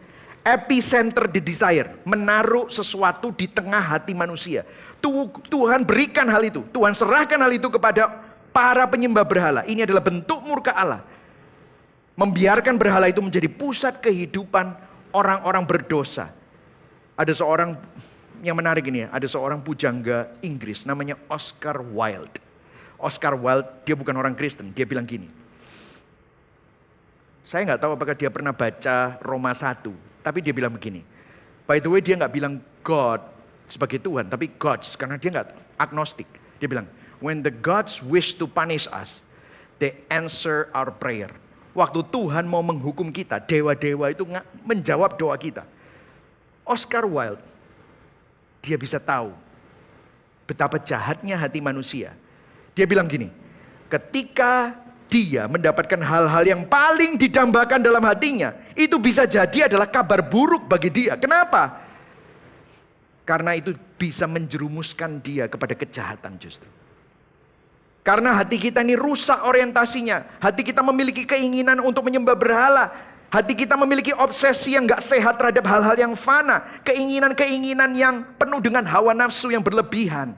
Epicenter the desire, menaruh sesuatu di tengah hati manusia. Tuhan berikan hal itu, Tuhan serahkan hal itu kepada para penyembah berhala. Ini adalah bentuk murka Allah. Membiarkan berhala itu menjadi pusat kehidupan orang-orang berdosa. Ada seorang yang menarik ini ya, ada seorang pujangga Inggris namanya Oscar Wilde. Oscar Wilde, dia bukan orang Kristen, dia bilang gini. Saya nggak tahu apakah dia pernah baca Roma 1. Tapi dia bilang begini, by the way dia nggak bilang God sebagai Tuhan, tapi gods, karena dia nggak agnostik. Dia bilang, when the gods wish to punish us, they answer our prayer. Waktu Tuhan mau menghukum kita, dewa-dewa itu menjawab doa kita. Oscar Wilde, dia bisa tahu betapa jahatnya hati manusia. Dia bilang gini, ketika dia mendapatkan hal-hal yang paling didambakan dalam hatinya, itu bisa jadi adalah kabar buruk bagi dia. Kenapa? Karena itu bisa menjerumuskan dia kepada kejahatan justru. Karena hati kita ini rusak orientasinya. Hati kita memiliki keinginan untuk menyembah berhala. Hati kita memiliki obsesi yang gak sehat terhadap hal-hal yang fana. Keinginan-keinginan yang penuh dengan hawa nafsu yang berlebihan.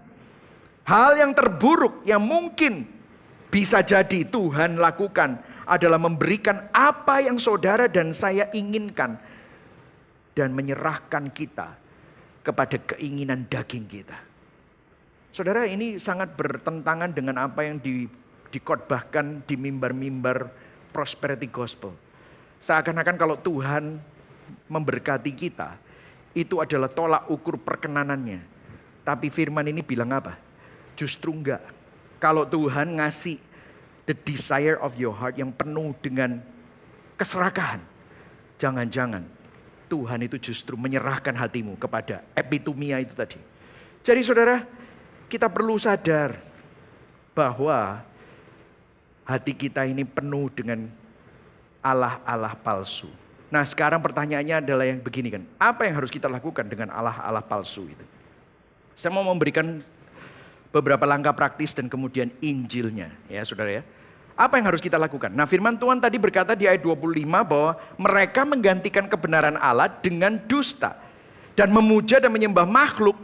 Hal yang terburuk yang mungkin bisa jadi Tuhan lakukan adalah memberikan apa yang saudara dan saya inginkan dan menyerahkan kita kepada keinginan daging kita. Saudara, ini sangat bertentangan dengan apa yang dikhotbahkan di mimbar-mimbar prosperity gospel. Seakan-akan kalau Tuhan memberkati kita, itu adalah tolak ukur perkenanannya. Tapi firman ini bilang apa? Justru enggak. Kalau Tuhan ngasih the desire of your heart yang penuh dengan keserakahan, jangan-jangan Tuhan itu justru menyerahkan hatimu kepada epitomia itu tadi. Jadi saudara, kita perlu sadar bahwa hati kita ini penuh dengan Allah-Allah palsu. Nah, sekarang pertanyaannya adalah yang begini kan. Apa yang harus kita lakukan dengan Allah-Allah palsu itu? Saya mau memberikan beberapa langkah praktis dan kemudian Injilnya, ya saudara ya. Apa yang harus kita lakukan? Nah, firman Tuhan tadi berkata di ayat 25 bahwa mereka menggantikan kebenaran Allah dengan dusta dan memuja dan menyembah makhluk,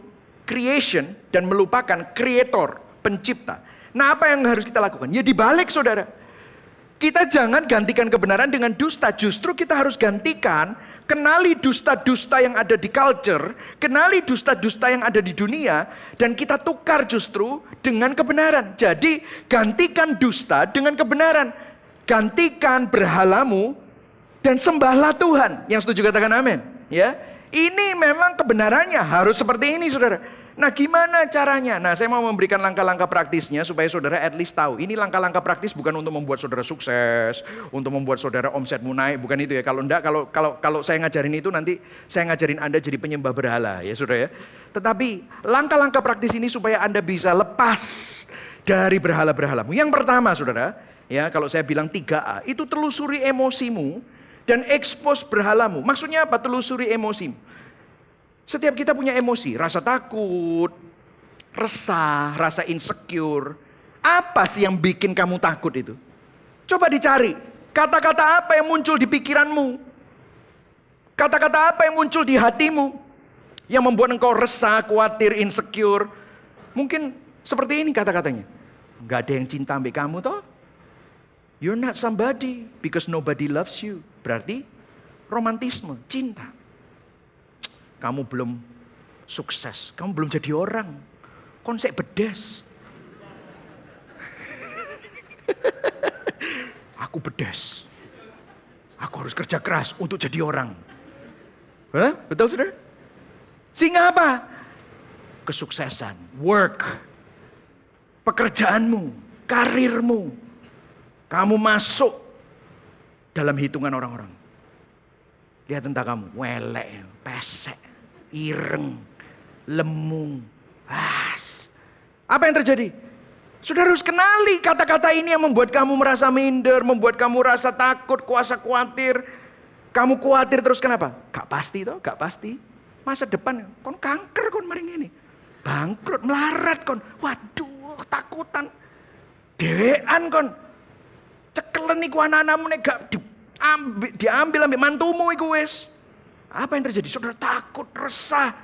creation, dan melupakan kreator, pencipta. Nah, apa yang harus kita lakukan? Ya dibalik saudara. Kita jangan gantikan kebenaran dengan dusta. Justru kita harus gantikan, kenali dusta-dusta yang ada di culture, kenali dusta-dusta yang ada di dunia, dan kita tukar justru dengan kebenaran. Jadi gantikan dusta dengan kebenaran. Gantikan berhalamu dan sembahlah Tuhan. Yang setuju katakan amin. Ya, ini memang kebenarannya harus seperti ini saudara. Nah, gimana caranya? Nah, saya mau memberikan langkah-langkah praktisnya supaya saudara at least tahu. Ini langkah-langkah praktis bukan untuk membuat saudara sukses, untuk membuat saudara omsetmu naik, bukan itu ya. Kalau enggak, kalau saya ngajarin itu nanti saya ngajarin Anda jadi penyembah berhala ya saudara ya. Tetapi langkah-langkah praktis ini supaya Anda bisa lepas dari berhala-berhalamu. Yang pertama saudara, ya kalau saya bilang 3A, itu telusuri emosimu dan expose berhalamu. Maksudnya apa telusuri emosimu? Setiap kita punya emosi, rasa takut, resah, rasa insecure. Apa sih yang bikin kamu takut itu? Coba dicari, kata-kata apa yang muncul di pikiranmu? Kata-kata apa yang muncul di hatimu? Yang membuat engkau resah, khawatir, insecure. Mungkin seperti ini kata-katanya. Gak ada yang cinta ambil kamu toh. You're not somebody because nobody loves you. Berarti romantisme, cinta. Kamu belum sukses, kamu belum jadi orang. Konsep bedes. Aku bedes. Aku harus kerja keras untuk jadi orang. Hah? Betul saudara? Sehingga apa? Kesuksesan, work, pekerjaanmu, karirmu. Kamu masuk dalam hitungan orang-orang. Lihat tentang kamu, welek, pesek, ireng, lemu. Apa yang terjadi? Saudara harus kenali kata-kata ini yang membuat kamu merasa minder, membuat kamu rasa takut, kuasa khawatir. Kamu khawatir terus kenapa? Gak pasti toh, gak pasti. Masa depan, kon kanker kon maring ini. Bangkrut, melarat kon. Waduh, takutan. Dewean kon. Cekelen iku anak-anakmu nek gak diambil mantumu iku wis. Apa yang terjadi? Saudara takut, resah.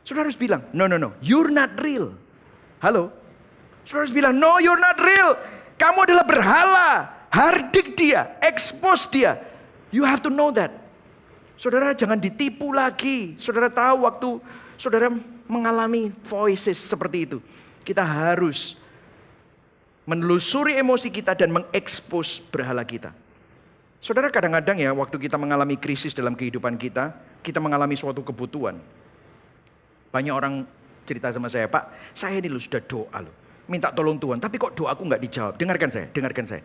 Saudara harus bilang, no, you're not real. Halo? Saudara harus bilang, no, you're not real. Kamu adalah berhala. Hardik dia, expose dia. You have to know that. Saudara jangan ditipu lagi. Saudara tahu waktu saudara mengalami voices seperti itu. Kita harus menelusuri emosi kita dan mengekspos berhala kita. Saudara kadang-kadang ya waktu kita mengalami krisis dalam kehidupan kita, kita mengalami suatu kebutuhan. Banyak orang cerita sama saya, Pak, saya ini sudah doa loh, minta tolong Tuhan, tapi kok doaku nggak dijawab. Dengarkan saya.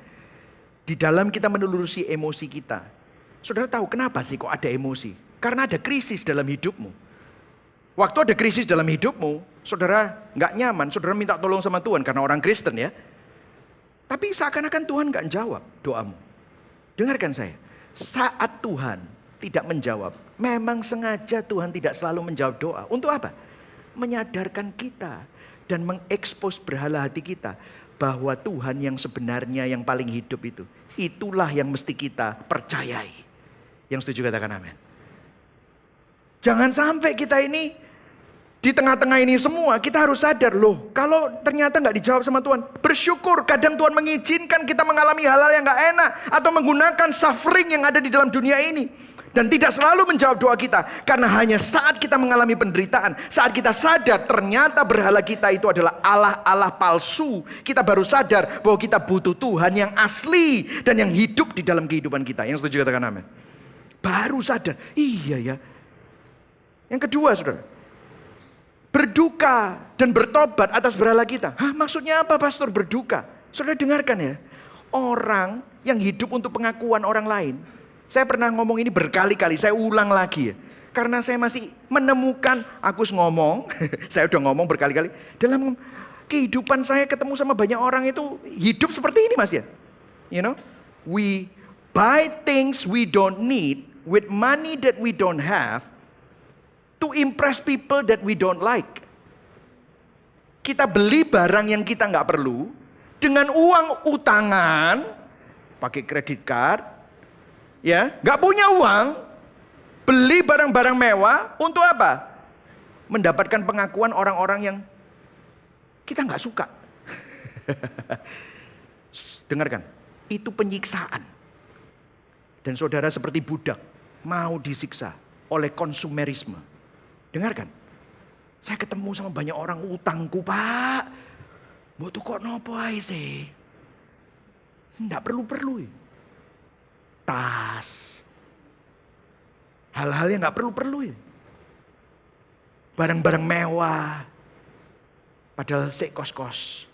Di dalam kita menelusuri emosi kita, saudara tahu kenapa sih kok ada emosi? Karena ada krisis dalam hidupmu. Waktu ada krisis dalam hidupmu, saudara nggak nyaman, saudara minta tolong sama Tuhan karena orang Kristen ya. Tapi seakan-akan Tuhan nggak jawab doamu. Dengarkan saya, saat Tuhan tidak menjawab, memang sengaja Tuhan tidak selalu menjawab doa. Untuk apa? Menyadarkan kita dan mengekspos berhala hati kita bahwa Tuhan yang sebenarnya yang paling hidup itu. Itulah yang mesti kita percayai. Yang setuju katakan amin. Jangan sampai kita ini di tengah-tengah ini semua kita harus sadar loh, kalau ternyata nggak dijawab sama Tuhan, bersyukur. Kadang Tuhan mengizinkan kita mengalami hal-hal yang nggak enak atau menggunakan suffering yang ada di dalam dunia ini. Dan tidak selalu menjawab doa kita. Karena hanya saat kita mengalami penderitaan, saat kita sadar ternyata berhala kita itu adalah Allah-Allah palsu, kita baru sadar bahwa kita butuh Tuhan yang asli dan yang hidup di dalam kehidupan kita. Yang setuju katakan amin. Baru sadar, iya ya. Yang kedua saudara, berduka dan bertobat atas berhala kita. Hah, maksudnya apa pastor berduka? Saudara dengarkan ya. Orang yang hidup untuk pengakuan orang lain. Saya pernah ngomong ini berkali-kali, saya ulang lagi ya. Karena saya masih menemukan, aku ngomong, saya udah ngomong berkali-kali. Dalam kehidupan saya ketemu sama banyak orang itu hidup seperti ini mas ya. You know, we buy things we don't need with money that we don't have to impress people that we don't like. Kita beli barang yang kita nggak perlu dengan uang utangan, pakai kredit card, ya, nggak punya uang, beli barang-barang mewah untuk apa? Mendapatkan pengakuan orang-orang yang kita nggak suka. Dengarkan, itu penyiksaan. Dan saudara seperti budak mau disiksa oleh konsumerisme. Dengarkan, saya ketemu sama banyak orang utangku pak, butuh kok nopo ae sih, nggak perlu-perlu. Tas, hal-hal yang nggak perlu-perlu ya. Barang-barang mewah, padahal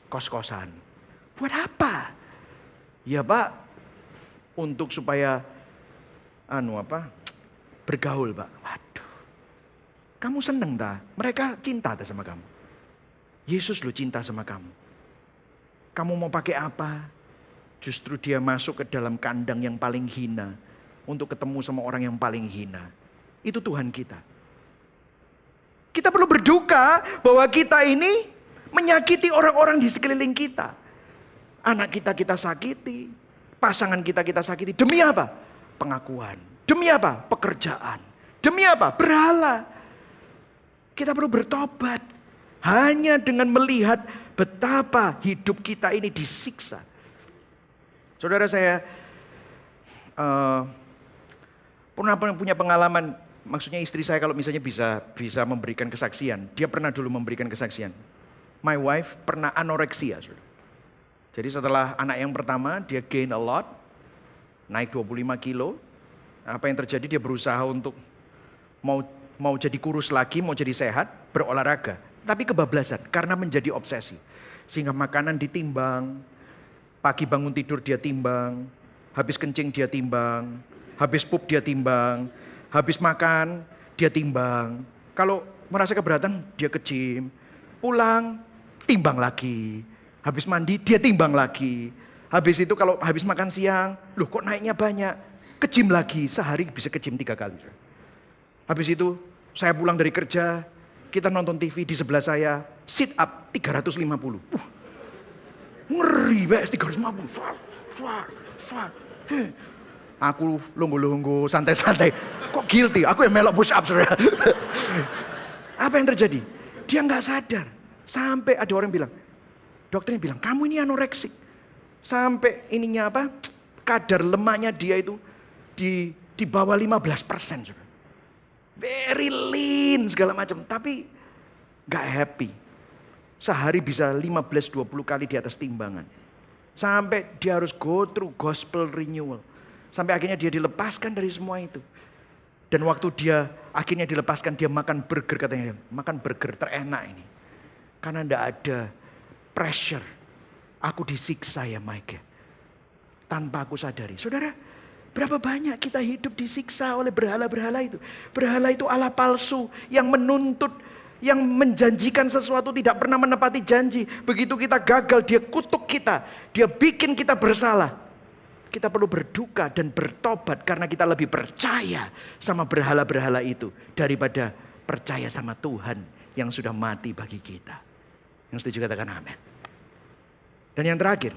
kos-kosan. Buat apa? Ya pak, untuk supaya bergaul pak. Waduh, kamu seneng tak? Mereka cinta tak sama kamu? Yesus lo cinta sama kamu. Kamu mau pakai apa? Justru dia masuk ke dalam kandang yang paling hina. Untuk ketemu sama orang yang paling hina. Itu Tuhan kita. Kita perlu berduka bahwa kita ini menyakiti orang-orang di sekeliling kita. Anak kita sakiti. Pasangan kita sakiti. Demi apa? Pengakuan. Demi apa? Pekerjaan. Demi apa? Berhala. Kita perlu bertobat. Hanya dengan melihat betapa hidup kita ini disiksa. Saudara saya pernah punya pengalaman, maksudnya istri saya kalau misalnya bisa memberikan kesaksian. Dia pernah dulu memberikan kesaksian. My wife pernah anoreksia. Saudara. Jadi setelah anak yang pertama dia gain a lot, naik 25 kilo. Apa yang terjadi, dia berusaha untuk mau jadi kurus lagi, mau jadi sehat, berolahraga. Tapi kebablasan karena menjadi obsesi. Sehingga makanan ditimbang. Pagi bangun tidur dia timbang, habis kencing dia timbang, habis pup dia timbang, habis makan dia timbang. Kalau merasa keberatan dia ke-gym, pulang timbang lagi, habis mandi dia timbang lagi. Habis itu kalau habis makan siang, loh kok naiknya banyak, ke-gym lagi, sehari bisa ke-gym 3 kali. Habis itu saya pulang dari kerja, kita nonton TV di sebelah saya, sit up 350. Ngeri banget 350. Swar. Aku lunggu-lunggu, santai-santai. Kok guilty? Aku yang melok push up saudara. Apa yang terjadi? Dia nggak sadar. Sampai ada orang bilang, dokternya bilang, kamu ini anoreksik. Sampai ininya apa? Kadar lemaknya dia itu di bawah 15%. Saudara. Very lean segala macam. Tapi nggak happy. Sehari bisa 15-20 kali di atas timbangan. Sampai dia harus go through gospel renewal. Sampai akhirnya dia dilepaskan dari semua itu. Dan waktu dia akhirnya dilepaskan, dia makan burger katanya. Makan burger terenak ini. Karena enggak ada pressure. Aku disiksa ya Mike. Tanpa aku sadari. Saudara, berapa banyak kita hidup disiksa oleh berhala-berhala itu. Berhala itu Allah palsu yang menuntut, yang menjanjikan sesuatu tidak pernah menepati janji. Begitu kita gagal, dia kutuk kita. Dia bikin kita bersalah. Kita perlu berduka dan bertobat karena kita lebih percaya sama berhala-berhala itu daripada percaya sama Tuhan yang sudah mati bagi kita. Yang setuju katakan amin. Dan yang terakhir,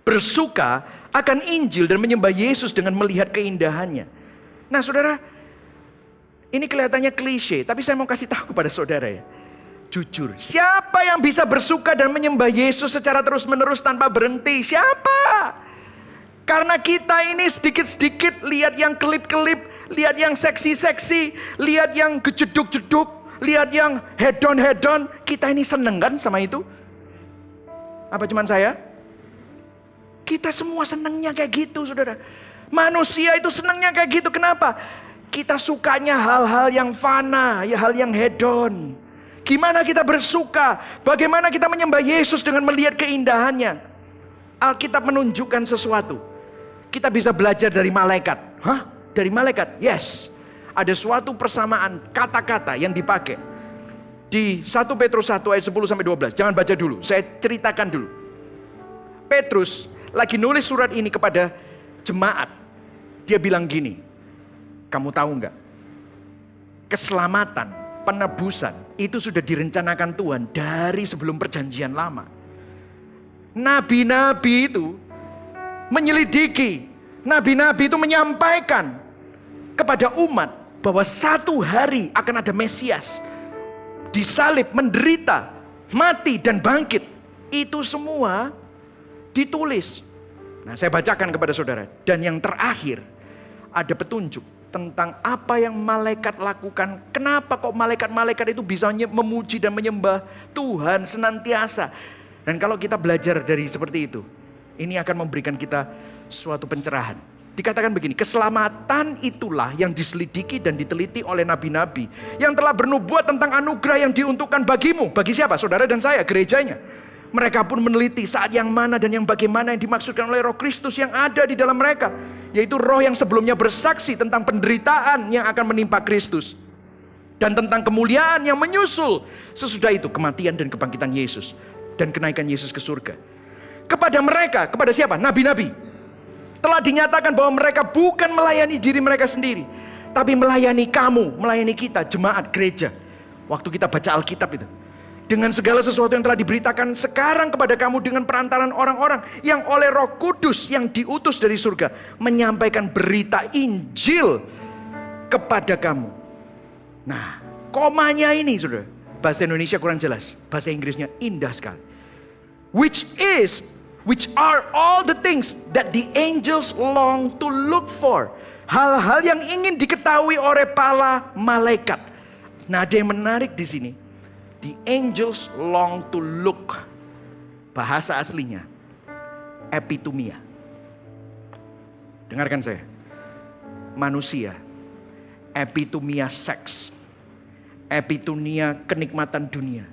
bersuka akan Injil dan menyembah Yesus dengan melihat keindahannya. Nah saudara, ini kelihatannya klise, tapi saya mau kasih tahu kepada saudara ya. Jujur, siapa yang bisa bersuka dan menyembah Yesus secara terus-menerus tanpa berhenti? Siapa? Karena kita ini sedikit-sedikit lihat yang klip-klip lihat yang seksi-seksi, lihat yang kejeduk-jeduk, lihat yang hedon-hedon. Kita ini seneng kan sama itu? Apa cuman saya? Kita semua senengnya kayak gitu, saudara. Manusia itu senengnya kayak gitu. Kenapa? Kita sukanya hal-hal yang fana, ya hal yang hedon. Gimana kita bersuka? Bagaimana kita menyembah Yesus dengan melihat keindahannya? Alkitab menunjukkan sesuatu. Kita bisa belajar dari malaikat. Hah? Dari malaikat? Yes. Ada suatu persamaan kata-kata yang dipakai. Di 1 Petrus 1 ayat 10-12. Jangan baca dulu, saya ceritakan dulu. Petrus lagi nulis surat ini kepada jemaat. Dia bilang gini, kamu tahu nggak? Keselamatan, penebusan itu sudah direncanakan Tuhan dari sebelum perjanjian lama. Nabi-nabi itu menyelidiki, nabi-nabi itu menyampaikan kepada umat bahwa satu hari akan ada Mesias, disalib, menderita, mati dan bangkit. Itu semua ditulis. Nah, saya bacakan kepada saudara. Dan yang terakhir, ada petunjuk tentang apa yang malaikat lakukan. Kenapa kok malaikat-malaikat itu bisa memuji dan menyembah Tuhan senantiasa. Dan kalau kita belajar dari seperti itu, ini akan memberikan kita suatu pencerahan. Dikatakan begini, keselamatan itulah yang diselidiki dan diteliti oleh nabi-nabi yang telah bernubuat tentang anugerah yang diuntukkan bagimu. Bagi siapa? Saudara dan saya, gerejanya. Mereka pun meneliti saat yang mana dan yang bagaimana yang dimaksudkan oleh Roh Kristus yang ada di dalam mereka. Yaitu roh yang sebelumnya bersaksi tentang penderitaan yang akan menimpa Kristus. Dan tentang kemuliaan yang menyusul sesudah itu kematian dan kebangkitan Yesus. Dan kenaikan Yesus ke surga. Kepada mereka, kepada siapa? Nabi-nabi. Telah dinyatakan bahwa mereka bukan melayani diri mereka sendiri. Tapi melayani kamu, melayani kita, jemaat gereja. Waktu kita baca Alkitab itu. Dengan segala sesuatu yang telah diberitakan sekarang kepada kamu dengan perantaran orang-orang yang oleh Roh Kudus yang diutus dari surga menyampaikan berita Injil kepada kamu. Nah, komanya ini saudara, bahasa Indonesia kurang jelas, bahasa Inggrisnya indah sekali. Which are all the things that the angels long to look for. Hal-hal yang ingin diketahui oleh para malaikat. Nah, ada yang menarik di sini. The angels long to look. Bahasa aslinya epitumia. Dengarkan saya. Manusia, epitumia seks, epitumia kenikmatan dunia,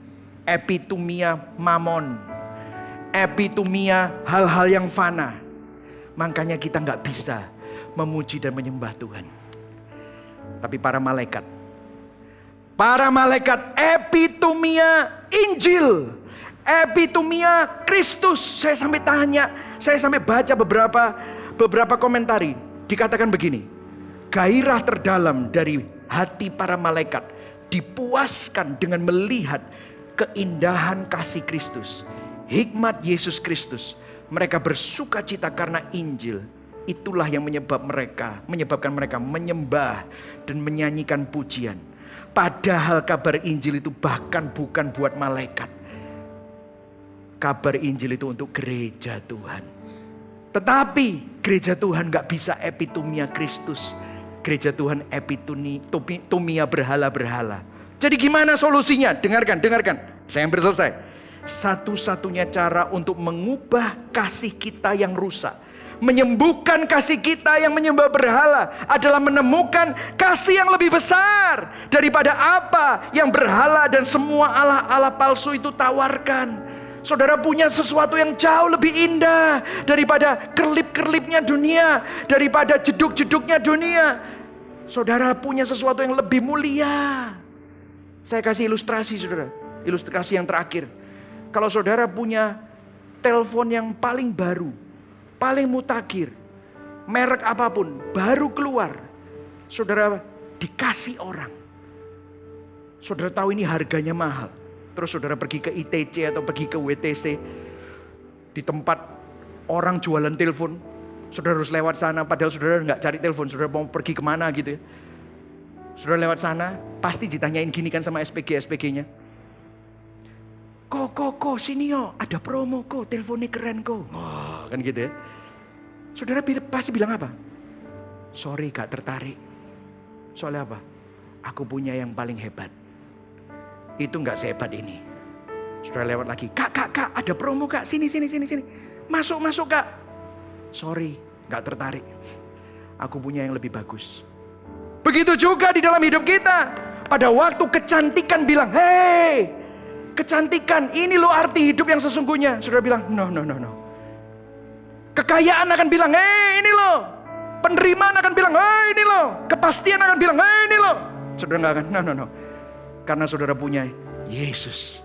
epitumia mamon, epitumia hal-hal yang fana. Makanya kita gak bisa memuji dan menyembah Tuhan. Tapi para malaikat epitumia Injil, epitumia Kristus. Saya sampai tanya, saya sampai baca beberapa komentari. Dikatakan begini, gairah terdalam dari hati para malaikat dipuaskan dengan melihat keindahan kasih Kristus, hikmat Yesus Kristus. Mereka bersuka cita karena Injil. Itulah yang menyebabkan mereka menyembah dan menyanyikan pujian. Padahal kabar Injil itu bahkan bukan buat malaikat. Kabar Injil itu untuk gereja Tuhan. Tetapi gereja Tuhan gak bisa epitumia Kristus. Gereja Tuhan epitumia berhala-berhala. Jadi gimana solusinya? Dengarkan. Saya hampir selesai. Satu-satunya cara untuk mengubah kasih kita yang rusak, menyembuhkan kasih kita yang menyembah berhala, adalah menemukan kasih yang lebih besar daripada apa yang berhala dan semua Allah-Allah palsu itu tawarkan. Saudara punya sesuatu yang jauh lebih indah daripada kerlip-kerlipnya dunia, daripada jeduk-jeduknya dunia. Saudara punya sesuatu yang lebih mulia. Saya kasih ilustrasi saudara, ilustrasi yang terakhir. Kalau saudara punya telepon yang paling baru, paling mutakhir, merek apapun, baru keluar, saudara dikasih orang. Saudara tahu ini harganya mahal. Terus saudara pergi ke ITC atau pergi ke WTC, di tempat orang jualan telepon, saudara harus lewat sana. Padahal saudara nggak cari telepon, saudara mau pergi kemana gitu ya. Saudara lewat sana, pasti ditanyain gini kan sama SPG-nya. Kok sini yo, ada promo kok, teleponnya keren kok. Oh, kan gitu ya. Saudara pasti bilang apa? Sorry gak tertarik. Soalnya apa? Aku punya yang paling hebat. Itu nggak sehebat ini. Sudah lewat lagi. Kak, ada promo kak. Sini. Masuk kak. Sorry, nggak tertarik. Aku punya yang lebih bagus. Begitu juga di dalam hidup kita. Pada waktu kecantikan bilang, hey, kecantikan, ini loh arti hidup yang sesungguhnya. Saudara bilang, no. Kekayaan akan bilang, hey, ini loh. Penerimaan akan bilang, hey, ini loh. Kepastian akan bilang, hey, ini loh. Saudara nggak akan, no. Karena saudara punya Yesus.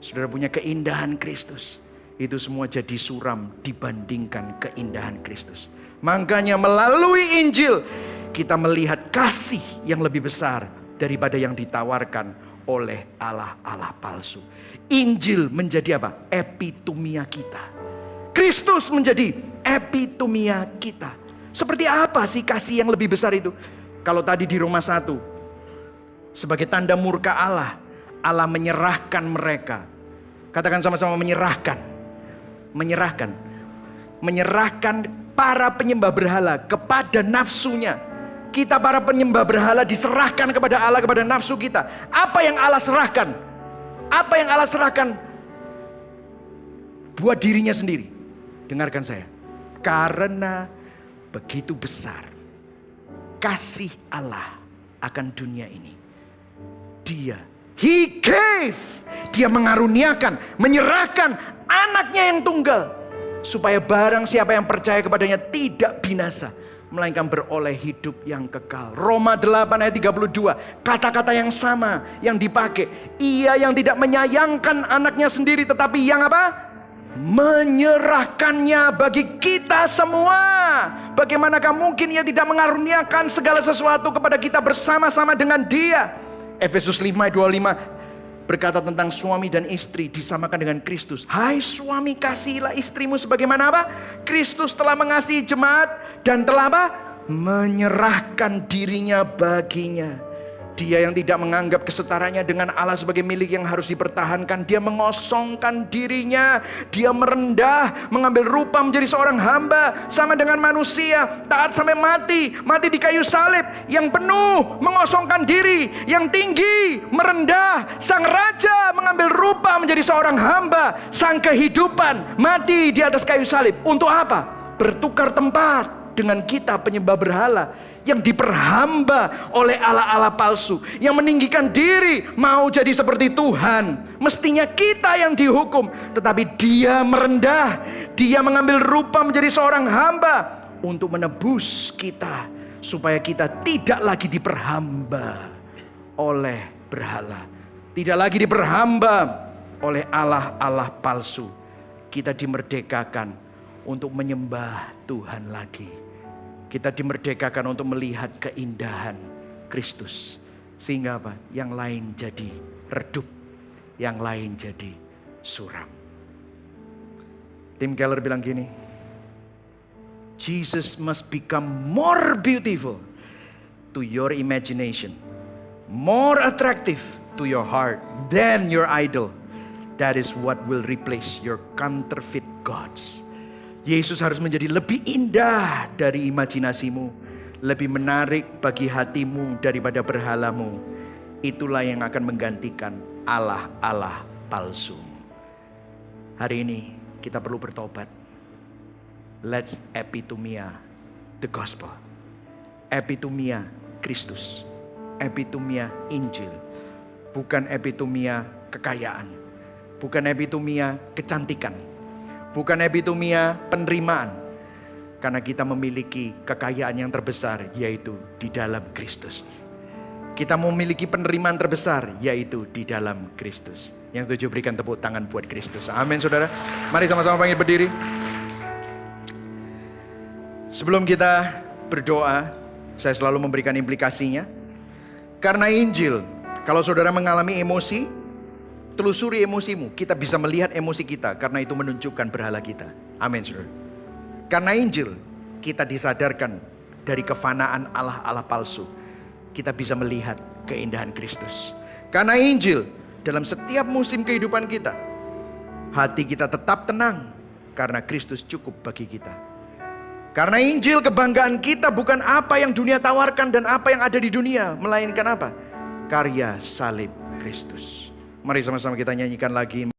Saudara punya keindahan Kristus. Itu semua jadi suram dibandingkan keindahan Kristus. Makanya melalui Injil kita melihat kasih yang lebih besar daripada yang ditawarkan oleh Allah palsu. Injil menjadi apa? Epitomia kita. Kristus menjadi epitomia kita. Seperti apa sih kasih yang lebih besar itu? Kalau tadi di Roma 1, sebagai tanda murka Allah, Allah menyerahkan mereka. Katakan sama-sama menyerahkan. Menyerahkan para penyembah berhala kepada nafsunya. Kita para penyembah berhala diserahkan kepada Allah, kepada nafsu kita. Apa yang Allah serahkan? Apa yang Allah serahkan? Buat dirinya sendiri. Dengarkan saya. Karena begitu besar kasih Allah akan dunia ini. He gave. Dia mengaruniakan, menyerahkan anaknya yang tunggal. Supaya barang siapa yang percaya kepadanya tidak binasa, melainkan beroleh hidup yang kekal. Roma 8 ayat 32. Kata-kata yang sama yang dipakai. Ia yang tidak menyayangkan anaknya sendiri, tetapi yang apa? Menyerahkannya bagi kita semua. Bagaimanakah mungkin ia tidak mengaruniakan segala sesuatu kepada kita bersama-sama dengan dia? Efesus 5 ayat 25 berkata tentang suami dan istri disamakan dengan Kristus. Hai suami, kasihilah istrimu sebagaimana apa? Kristus telah mengasihi jemaat dan telah apa? Menyerahkan dirinya baginya. Dia yang tidak menganggap kesetaranya dengan Allah sebagai milik yang harus dipertahankan. Dia mengosongkan dirinya. Dia merendah, mengambil rupa menjadi seorang hamba. Sama dengan manusia, taat sampai mati. Mati di kayu salib. Yang penuh, mengosongkan diri. Yang tinggi, merendah. Sang raja mengambil rupa menjadi seorang hamba. Sang kehidupan, mati di atas kayu salib. Untuk apa? Bertukar tempat dengan kita penyembah berhala yang diperhamba oleh Allah-Allah palsu, yang meninggikan diri mau jadi seperti Tuhan. Mestinya kita yang dihukum, tetapi dia merendah, dia mengambil rupa menjadi seorang hamba untuk menebus kita, supaya kita tidak lagi diperhamba oleh berhala, tidak lagi diperhamba oleh Allah-Allah palsu. Kita dimerdekakan untuk menyembah Tuhan lagi. Kita dimerdekakan untuk melihat keindahan Kristus. Sehingga apa? Yang lain jadi redup, yang lain jadi suram. Tim Keller bilang gini, Jesus must become more beautiful to your imagination, more attractive to your heart than your idol. That is what will replace your counterfeit gods. Yesus harus menjadi lebih indah dari imajinasimu, lebih menarik bagi hatimu daripada berhalamu. Itulah yang akan menggantikan Allah-Allah palsu. Hari ini kita perlu bertobat. Let's epitomia the gospel. Epitomia Kristus. Epitomia Injil. Bukan epitomia kekayaan. Bukan epitomia kecantikan. Bukan epitomia penerimaan. Karena kita memiliki kekayaan yang terbesar, yaitu di dalam Kristus. Kita memiliki penerimaan terbesar, yaitu di dalam Kristus. Yang setuju berikan tepuk tangan buat Kristus. Amin saudara. Mari sama-sama panggil berdiri. Sebelum kita berdoa, saya selalu memberikan implikasinya. Karena Injil, kalau saudara mengalami emosi, telusuri emosimu, kita bisa melihat emosi kita, karena itu menunjukkan berhala kita. Amin saudara. Karena Injil, kita disadarkan dari kefanaan Allah-Allah palsu. Kita bisa melihat keindahan Kristus. Karena Injil, dalam setiap musim kehidupan kita, hati kita tetap tenang, karena Kristus cukup bagi kita. Karena Injil kebanggaan kita bukan apa yang dunia tawarkan dan apa yang ada di dunia, melainkan apa? Karya salib Kristus. Mari sama-sama kita nyanyikan lagi.